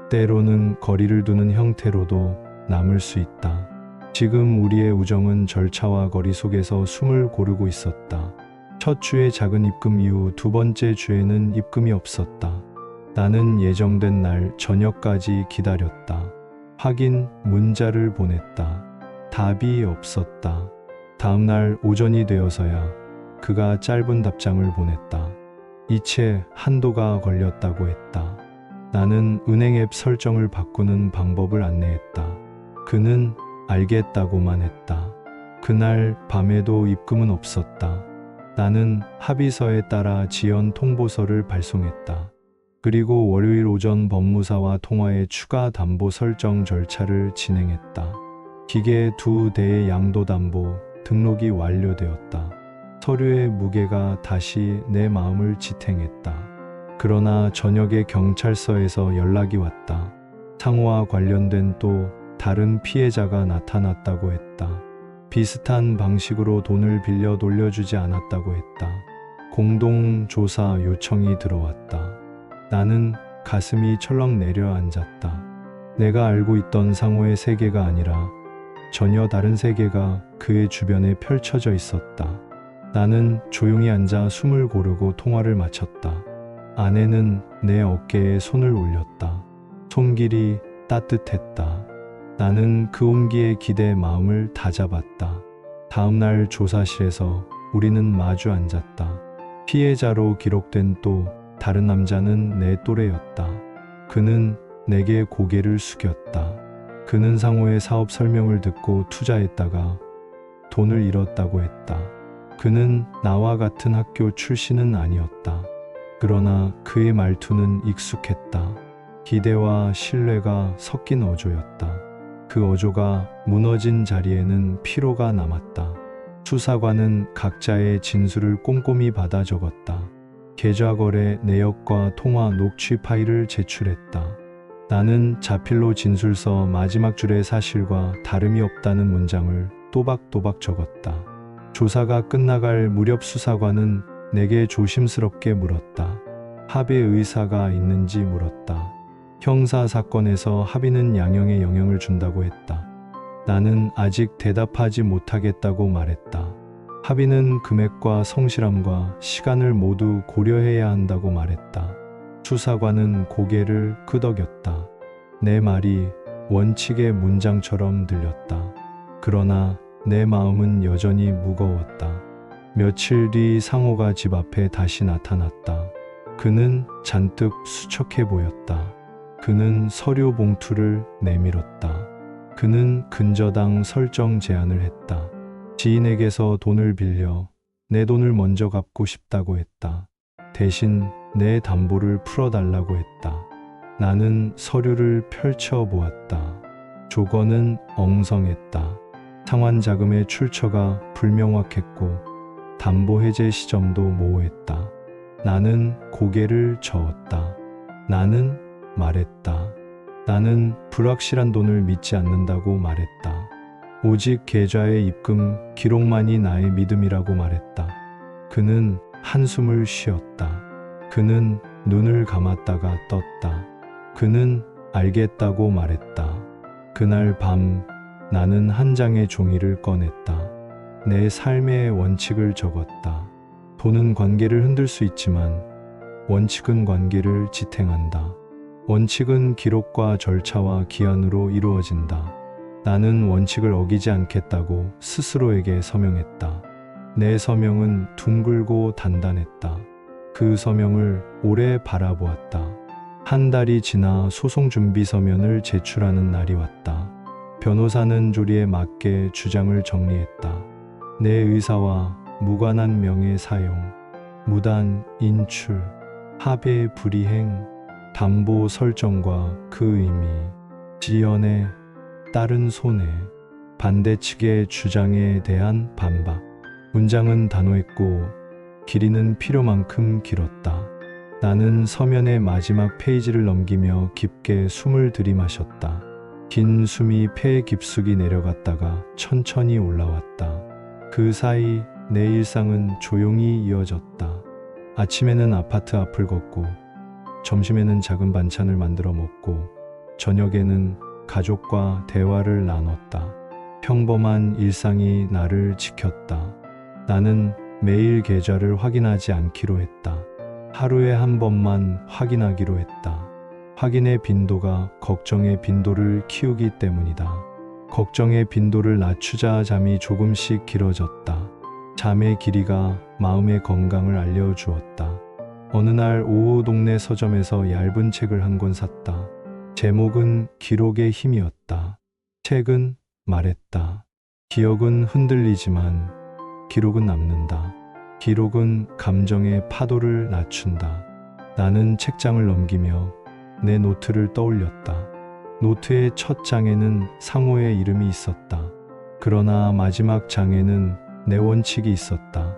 때로는 거리를 두는 형태로도 남을 수 있다. 지금 우리의 우정은 절차와 거리 속에서 숨을 고르고 있었다. 첫 주의 작은 입금 이후 두 번째 주에는 입금이 없었다. 나는 예정된 날 저녁까지 기다렸다. 확인 문자를 보냈다. 답이 없었다. 다음 날 오전이 되어서야 그가 짧은 답장을 보냈다. 이체 한도가 걸렸다고 했다. 나는 은행 앱 설정을 바꾸는 방법을 안내했다. 그는 알겠다고만 했다. 그날 밤에도 입금은 없었다. 나는 합의서에 따라 지연 통보서를 발송했다. 그리고 월요일 오전 법무사와 통화해 추가 담보 설정 절차를 진행했다. 기계 2대의 양도 담보 등록이 완료되었다. 서류의 무게가 다시 내 마음을 지탱했다. 그러나 저녁에 경찰서에서 연락이 왔다. 상호와 관련된 또 다른 피해자가 나타났다고 했다. 비슷한 방식으로 돈을 빌려 돌려주지 않았다고 했다. 공동조사 요청이 들어왔다. 나는 가슴이 철렁 내려앉았다. 내가 알고 있던 상호의 세계가 아니라 전혀 다른 세계가 그의 주변에 펼쳐져 있었다. 나는 조용히 앉아 숨을 고르고 통화를 마쳤다. 아내는 내 어깨에 손을 올렸다. 손길이 따뜻했다. 나는 그 온기에 기대 마음을 다잡았다. 다음 날 조사실에서 우리는 마주 앉았다. 피해자로 기록된 또 다른 남자는 내 또래였다. 그는 내게 고개를 숙였다. 그는 상호의 사업 설명을 듣고 투자했다가 돈을 잃었다고 했다. 그는 나와 같은 학교 출신은 아니었다. 그러나 그의 말투는 익숙했다. 기대와 신뢰가 섞인 어조였다. 그 어조가 무너진 자리에는 피로가 남았다. 수사관은 각자의 진술을 꼼꼼히 받아 적었다. 계좌거래 내역과 통화 녹취 파일을 제출했다. 나는 자필로 진술서 마지막 줄의 사실과 다름이 없다는 문장을 또박또박 적었다. 조사가 끝나갈 무렵 수사관은 내게 조심스럽게 물었다. 합의 의사가 있는지 물었다. 형사 사건에서 합의는 양형에 영향을 준다고 했다. 나는 아직 대답하지 못하겠다고 말했다. 합의는 금액과 성실함과 시간을 모두 고려해야 한다고 말했다. 수사관은 고개를 끄덕였다. 내 말이 원칙의 문장처럼 들렸다. 그러나 내 마음은 여전히 무거웠다. 며칠 뒤 상호가 집 앞에 다시 나타났다. 그는 잔뜩 수척해 보였다. 그는 서류 봉투를 내밀었다. 그는 근저당 설정 제안을 했다. 지인에게서 돈을 빌려 내 돈을 먼저 갚고 싶다고 했다. 대신 내 담보를 풀어달라고 했다. 나는 서류를 펼쳐보았다. 조건은 엉성했다. 상환자금의 출처가 불명확했고 담보 해제 시점도 모호했다. 나는 고개를 저었다. 나는 말했다. 나는 불확실한 돈을 믿지 않는다고 말했다. 오직 계좌의 입금 기록만이 나의 믿음이라고 말했다. 그는 한숨을 쉬었다. 그는 눈을 감았다가 떴다. 그는 알겠다고 말했다. 그날 밤 나는 한 장의 종이를 꺼냈다. 내 삶의 원칙을 적었다. 돈은 관계를 흔들 수 있지만 원칙은 관계를 지탱한다. 원칙은 기록과 절차와 기한으로 이루어진다. 나는 원칙을 어기지 않겠다고 스스로에게 서명했다. 내 서명은 둥글고 단단했다. 그 서명을 오래 바라보았다. 한 달이 지나 소송 준비 서면을 제출하는 날이 왔다. 변호사는 조리에 맞게 주장을 정리했다. 내 의사와 무관한 명의 사용, 무단 인출, 합의 불이행, 담보 설정과 그 의미, 지연에 따른 손해, 반대 측의 주장에 대한 반박. 문장은 단호했고 길이는 필요만큼 길었다. 나는 서면의 마지막 페이지를 넘기며 깊게 숨을 들이마셨다. 긴 숨이 폐에 깊숙이 내려갔다가 천천히 올라왔다. 그 사이 내 일상은 조용히 이어졌다. 아침에는 아파트 앞을 걷고, 점심에는 작은 반찬을 만들어 먹고, 저녁에는 가족과 대화를 나눴다. 평범한 일상이 나를 지켰다. 나는 매일 계좌를 확인하지 않기로 했다. 하루에 한 번만 확인하기로 했다. 확인의 빈도가 걱정의 빈도를 키우기 때문이다. 걱정의 빈도를 낮추자 잠이 조금씩 길어졌다. 잠의 길이가 마음의 건강을 알려주었다. 어느 날 오후 동네 서점에서 얇은 책을 한 권 샀다. 제목은 기록의 힘이었다. 책은 말했다. 기억은 흔들리지만 기록은 남는다. 기록은 감정의 파도를 낮춘다. 나는 책장을 넘기며 내 노트를 떠올렸다. 노트의 첫 장에는 상호의 이름이 있었다. 그러나 마지막 장에는 내 원칙이 있었다.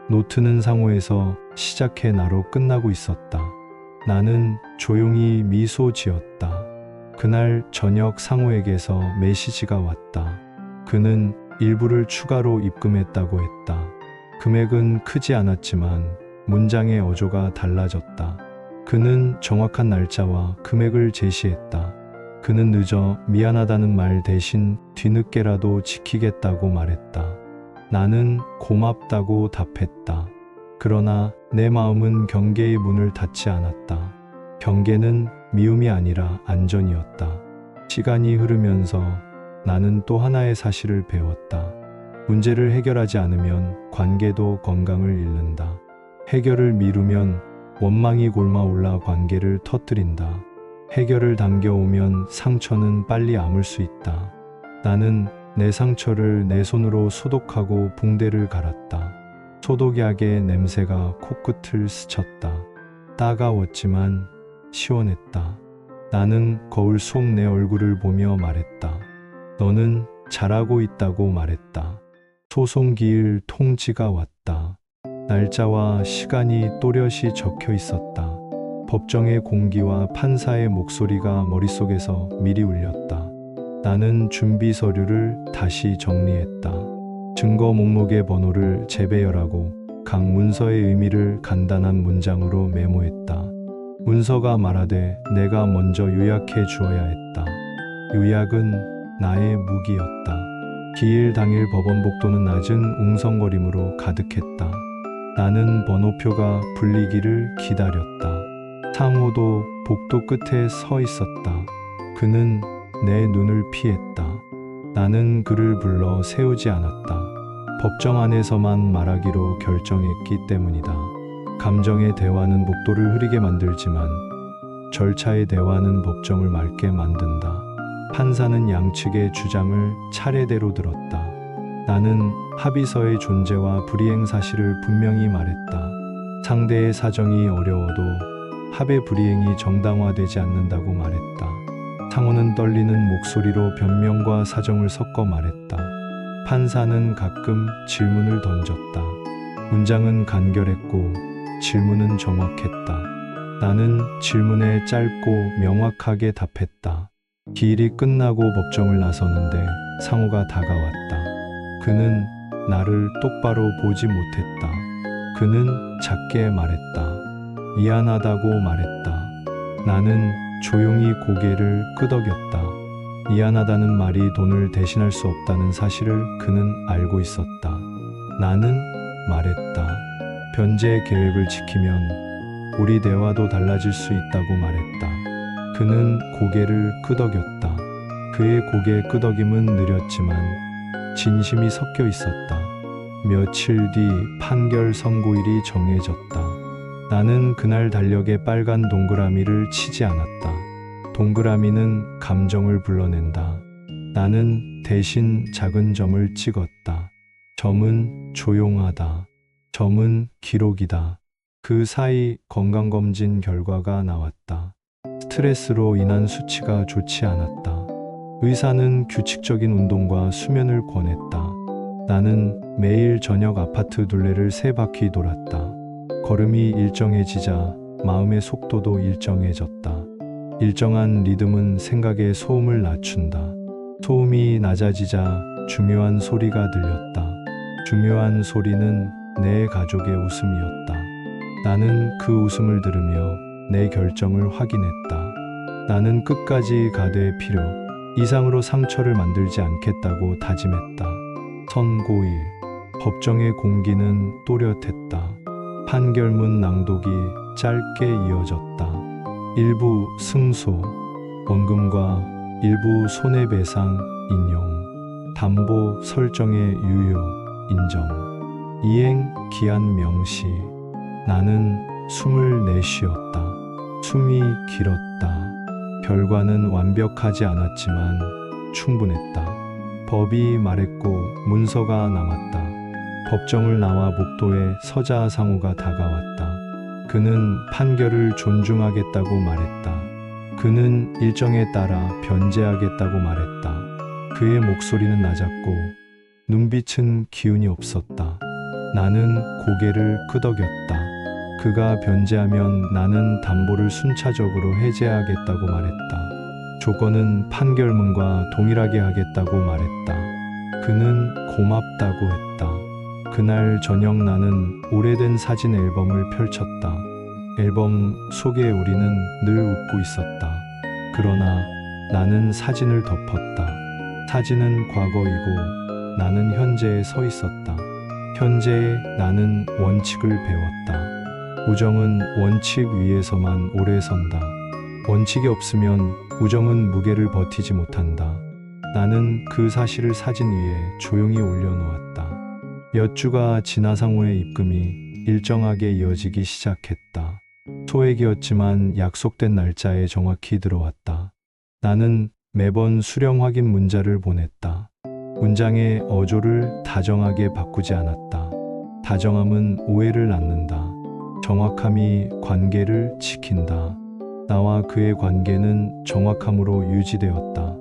노트는 상호에서 시작해 나로 끝나고 있었다. 나는 조용히 미소 지었다. 그날 저녁 상호에게서 메시지가 왔다. 그는 일부를 추가로 입금했다고 했다. 금액은 크지 않았지만 문장의 어조가 달라졌다. 그는 정확한 날짜와 금액을 제시했다. 그는 늦어 미안하다는 말 대신 뒤늦게라도 지키겠다고 말했다. 나는 고맙다고 답했다. 그러나 내 마음은 경계의 문을 닫지 않았다. 경계는 미움이 아니라 안전이었다. 시간이 흐르면서 나는 또 하나의 사실을 배웠다. 문제를 해결하지 않으면 관계도 건강을 잃는다. 해결을 미루면 원망이 곪아올라 관계를 터뜨린다. 해결을 당겨오면 상처는 빨리 아물 수 있다. 나는 내 상처를 내 손으로 소독하고 붕대를 갈았다. 소독약의 냄새가 코끝을 스쳤다. 따가웠지만 시원했다. 나는 거울 속 내 얼굴을 보며 말했다. 너는 잘하고 있다고 말했다. 소송기일 통지가 왔다. 날짜와 시간이 또렷이 적혀 있었다. 법정의 공기와 판사의 목소리가 머릿속에서 미리 울렸다. 나는 준비 서류를 다시 정리했다. 증거 목록의 번호를 재배열하고 각 문서의 의미를 간단한 문장으로 메모했다. 문서가 말하되 내가 먼저 요약해 주어야 했다. 요약은 나의 무기였다. 기일 당일 법원 복도는 낮은 웅성거림으로 가득했다. 나는 번호표가 불리기를 기다렸다. 상호도 복도 끝에 서 있었다. 그는 내 눈을 피했다. 나는 그를 불러 세우지 않았다. 법정 안에서만 말하기로 결정했기 때문이다. 감정의 대화는 복도를 흐리게 만들지만 절차의 대화는 법정을 맑게 만든다. 판사는 양측의 주장을 차례대로 들었다. 나는 합의서의 존재와 불이행 사실을 분명히 말했다. 상대의 사정이 어려워도 합의 불이행이 정당화되지 않는다고 말했다. 상호는 떨리는 목소리로 변명과 사정을 섞어 말했다. 판사는 가끔 질문을 던졌다. 문장은 간결했고 질문은 정확했다. 나는 질문에 짧고 명확하게 답했다. 기일이 끝나고 법정을 나서는데 상호가 다가왔다. 그는 나를 똑바로 보지 못했다. 그는 작게 말했다. 미안하다고 말했다. 나는 조용히 고개를 끄덕였다. 미안하다는 말이 돈을 대신할 수 없다는 사실을 그는 알고 있었다. 나는 말했다. 변제 계획을 지키면 우리 대화도 달라질 수 있다고 말했다. 그는 고개를 끄덕였다. 그의 고개 끄덕임은 느렸지만 진심이 섞여 있었다. 며칠 뒤 판결 선고일이 정해졌다. 나는 그날 달력에 빨간 동그라미를 치지 않았다. 동그라미는 감정을 불러낸다. 나는 대신 작은 점을 찍었다. 점은 조용하다. 점은 기록이다. 그 사이 건강검진 결과가 나왔다. 스트레스로 인한 수치가 좋지 않았다. 의사는 규칙적인 운동과 수면을 권했다. 나는 매일 저녁 아파트 둘레를 3바퀴 돌았다. 걸음이 일정해지자 마음의 속도도 일정해졌다. 일정한 리듬은 생각의 소음을 낮춘다. 소음이 낮아지자 중요한 소리가 들렸다. 중요한 소리는 내 가족의 웃음이었다. 나는 그 웃음을 들으며 내 결정을 확인했다. 나는 끝까지 가될 필요 이상으로 상처를 만들지 않겠다고 다짐했다. 선고일, 법정의 공기는 또렷했다. 판결문 낭독이 짧게 이어졌다. 일부 승소, 원금과 일부 손해배상 인용, 담보 설정의 유효 인정, 이행 기한 명시. 나는 숨을 내쉬었다. 숨이 길었다. 결과는 완벽하지 않았지만 충분했다. 법이 말했고 문서가 남았다. 법정을 나와 복도에 서자 상호가 다가왔다. 그는 판결을 존중하겠다고 말했다. 그는 일정에 따라 변제하겠다고 말했다. 그의 목소리는 낮았고 눈빛은 기운이 없었다. 나는 고개를 끄덕였다. 그가 변제하면 나는 담보를 순차적으로 해제하겠다고 말했다. 조건은 판결문과 동일하게 하겠다고 말했다. 그는 고맙다고 했다. 그날 저녁 나는 오래된 사진 앨범을 펼쳤다. 앨범 속에 우리는 늘 웃고 있었다. 그러나 나는 사진을 덮었다. 사진은 과거이고 나는 현재에 서 있었다. 현재에 나는 원칙을 배웠다. 우정은 원칙 위에서만 오래 선다. 원칙이 없으면 우정은 무게를 버티지 못한다. 나는 그 사실을 사진 위에 조용히 올려놓았다. 몇 주가 지나 상호의 입금이 일정하게 이어지기 시작했다. 소액이었지만 약속된 날짜에 정확히 들어왔다. 나는 매번 수령 확인 문자를 보냈다. 문장의 어조를 다정하게 바꾸지 않았다. 다정함은 오해를 낳는다. 정확함이 관계를 지킨다. 나와 그의 관계는 정확함으로 유지되었다.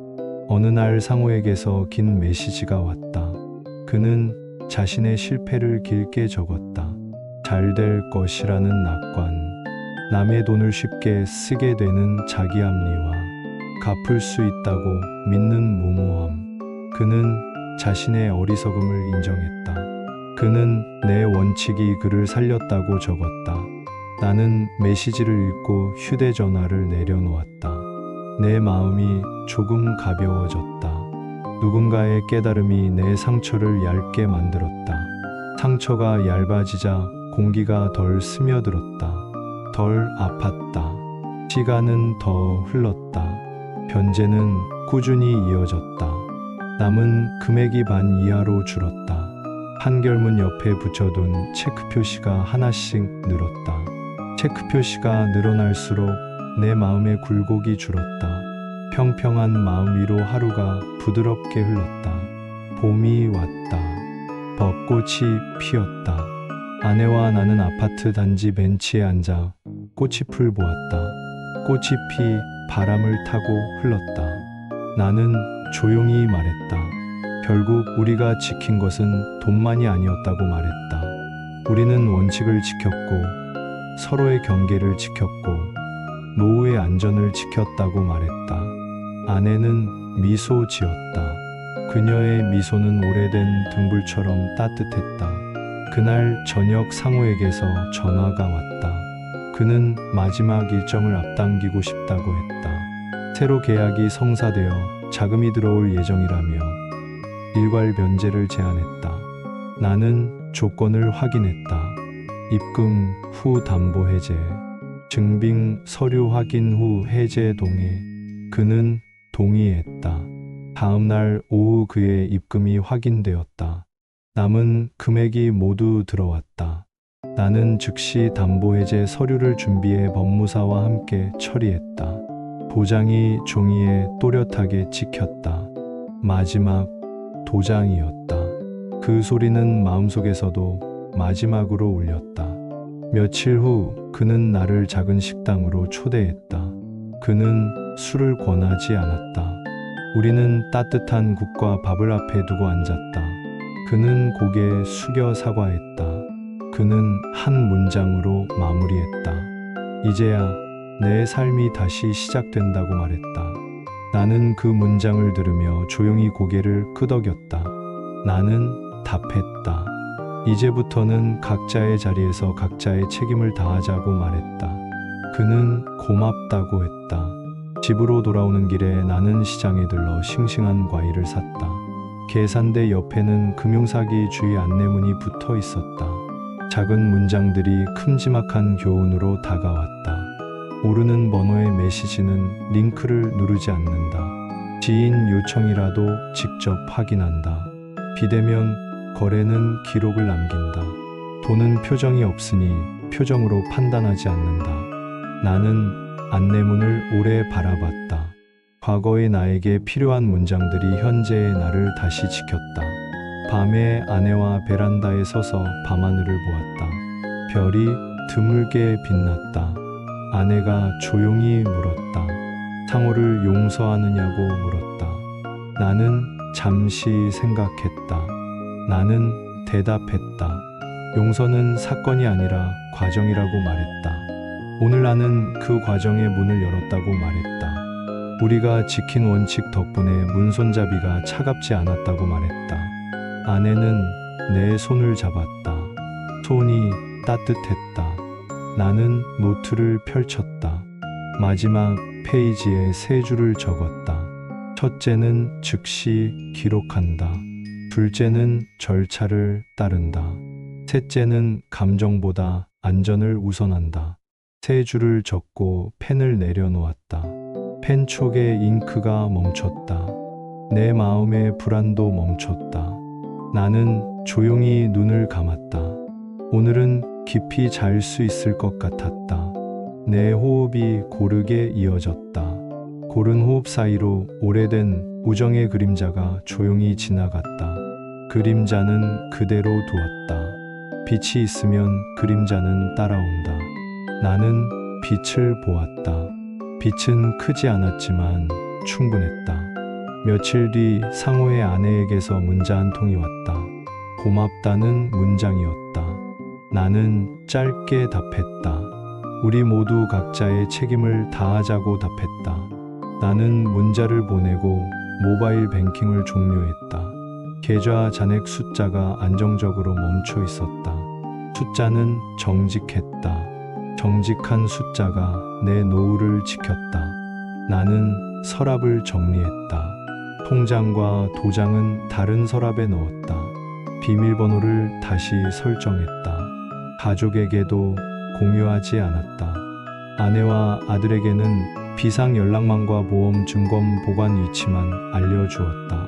어느 날 상호에게서 긴 메시지가 왔다. 그는 자신의 실패를 길게 적었다. 잘 될 것이라는 낙관, 남의 돈을 쉽게 쓰게 되는 자기 합리화, 갚을 수 있다고 믿는 무모함. 그는 자신의 어리석음을 인정했다. 그는 내 원칙이 그를 살렸다고 적었다. 나는 메시지를 읽고 휴대전화를 내려놓았다. 내 마음이 조금 가벼워졌다. 누군가의 깨달음이 내 상처를 얇게 만들었다. 상처가 얇아지자 공기가 덜 스며들었다. 덜 아팠다. 시간은 더 흘렀다. 변제는 꾸준히 이어졌다. 남은 금액이 반 이하로 줄었다. 판결문 옆에 붙여둔 체크 표시가 하나씩 늘었다. 체크 표시가 늘어날수록 내 마음의 굴곡이 줄었다. 평평한 마음 위로 하루가 부드럽게 흘렀다. 봄이 왔다. 벚꽃이 피었다. 아내와 나는 아파트 단지 벤치에 앉아 꽃잎을 보았다. 꽃잎이 바람을 타고 흘렀다. 나는 조용히 말했다. 결국 우리가 지킨 것은 돈만이 아니었다고 말했다. 우리는 원칙을 지켰고, 서로의 경계를 지켰고, 노후의 안전을 지켰다고 말했다. 아내는 미소 지었다. 그녀의 미소는 오래된 등불처럼 따뜻했다. 그날 저녁 상우에게서 전화가 왔다. 그는 마지막 일정을 앞당기고 싶다고 했다. 새로 계약이 성사되어 자금이 들어올 예정이라며 일괄 면제를 제안했다. 나는 조건을 확인했다. 입금 후 담보 해제, 증빙 서류 확인 후 해제 동의. 그는 동의했다. 다음 날 오후 그의 입금이 확인되었다. 남은 금액이 모두 들어왔다. 나는 즉시 담보 해제 서류를 준비해 법무사와 함께 처리했다. 도장이 종이에 또렷하게 찍혔다. 마지막 도장이었다. 그 소리는 마음속에서도 마지막으로 울렸다. 며칠 후 그는 나를 작은 식당으로 초대했다. 그는 술을 권하지 않았다. 우리는 따뜻한 국과 밥을 앞에 두고 앉았다. 그는 고개 숙여 사과했다. 그는 한 문장으로 마무리했다. 이제야 내 삶이 다시 시작된다고 말했다. 나는 그 문장을 들으며 조용히 고개를 끄덕였다. 나는 답했다. 이제부터는 각자의 자리에서 각자의 책임을 다하자고 말했다. 그는 고맙다고 했다. 집으로 돌아오는 길에 나는 시장에 들러 싱싱한 과일을 샀다. 계산대 옆에는 금융사기 주의 안내문이 붙어 있었다. 작은 문장들이 큼지막한 교훈으로 다가왔다. 모르는 번호의 메시지는 링크를 누르지 않는다. 지인 요청이라도 직접 확인한다. 비대면 거래는 기록을 남긴다. 돈은 표정이 없으니 표정으로 판단하지 않는다. 나는 안내문을 오래 바라봤다. 과거의 나에게 필요한 문장들이 현재의 나를 다시 지켰다. 밤에 아내와 베란다에 서서 밤하늘을 보았다. 별이 드물게 빛났다. 아내가 조용히 물었다. 상호를 용서하느냐고 물었다. 나는 잠시 생각했다. 나는 대답했다. 용서는 사건이 아니라 과정이라고 말했다. 오늘 나는 그 과정의 문을 열었다고 말했다. 우리가 지킨 원칙 덕분에 문손잡이가 차갑지 않았다고 말했다. 아내는 내 손을 잡았다. 손이 따뜻했다. 나는 노트를 펼쳤다. 마지막 페이지에 세 줄을 적었다. 첫째는 즉시 기록한다. 둘째는 절차를 따른다. 셋째는 감정보다 안전을 우선한다. 세 줄을 적고 펜을 내려놓았다. 펜 촉에 잉크가 멈췄다. 내 마음의 불안도 멈췄다. 나는 조용히 눈을 감았다. 오늘은 깊이 잘 수 있을 것 같았다. 내 호흡이 고르게 이어졌다. 고른 호흡 사이로 오래된 우정의 그림자가 조용히 지나갔다. 그림자는 그대로 두었다. 빛이 있으면 그림자는 따라온다. 나는 빛을 보았다. 빛은 크지 않았지만 충분했다. 며칠 뒤 상호의 아내에게서 문자 한 통이 왔다. 고맙다는 문장이었다. 나는 짧게 답했다. 우리 모두 각자의 책임을 다하자고 답했다. 나는 문자를 보내고 모바일 뱅킹을 종료했다. 계좌 잔액 숫자가 안정적으로 멈춰 있었다. 숫자는 정직했다. 정직한 숫자가 내 노후를 지켰다. 나는 서랍을 정리했다. 통장과 도장은 다른 서랍에 넣었다. 비밀번호를 다시 설정했다. 가족에게도 공유하지 않았다. 아내와 아들에게는 비상 연락망과 보험 증권 보관 위치만 알려주었다.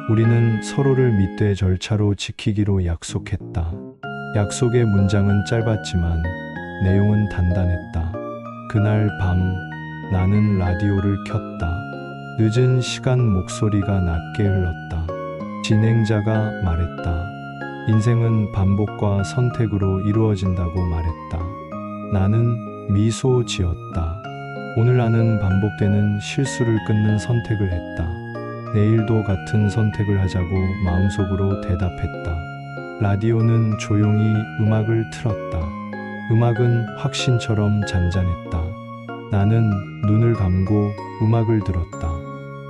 우리는 서로를 밑대 절차로 지키기로 약속했다. 약속의 문장은 짧았지만 내용은 단단했다. 그날 밤 나는 라디오를 켰다. 늦은 시간 목소리가 낮게 흘렀다. 진행자가 말했다. 인생은 반복과 선택으로 이루어진다고 말했다. 나는 미소 지었다. 오늘 나는 반복되는 실수를 끊는 선택을 했다. 내일도 같은 선택을 하자고 마음속으로 대답했다. 라디오는 조용히 음악을 틀었다. 음악은 확신처럼 잔잔했다. 나는 눈을 감고 음악을 들었다.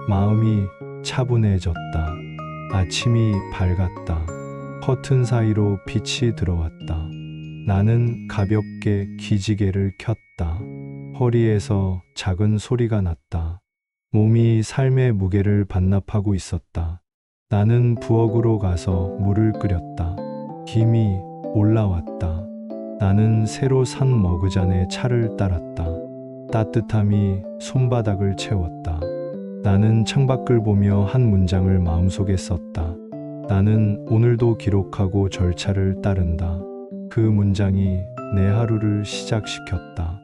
마음이 차분해졌다. 아침이 밝았다. 커튼 사이로 빛이 들어왔다. 나는 가볍게 기지개를 켰다. 허리에서 작은 소리가 났다. 몸이 삶의 무게를 반납하고 있었다. 나는 부엌으로 가서 물을 끓였다. 김이 올라왔다. 나는 새로 산 머그잔에 차를 따랐다. 따뜻함이 손바닥을 채웠다. 나는 창밖을 보며 한 문장을 마음속에 썼다. 나는 오늘도 기록하고 절차를 따른다. 그 문장이 내 하루를 시작시켰다.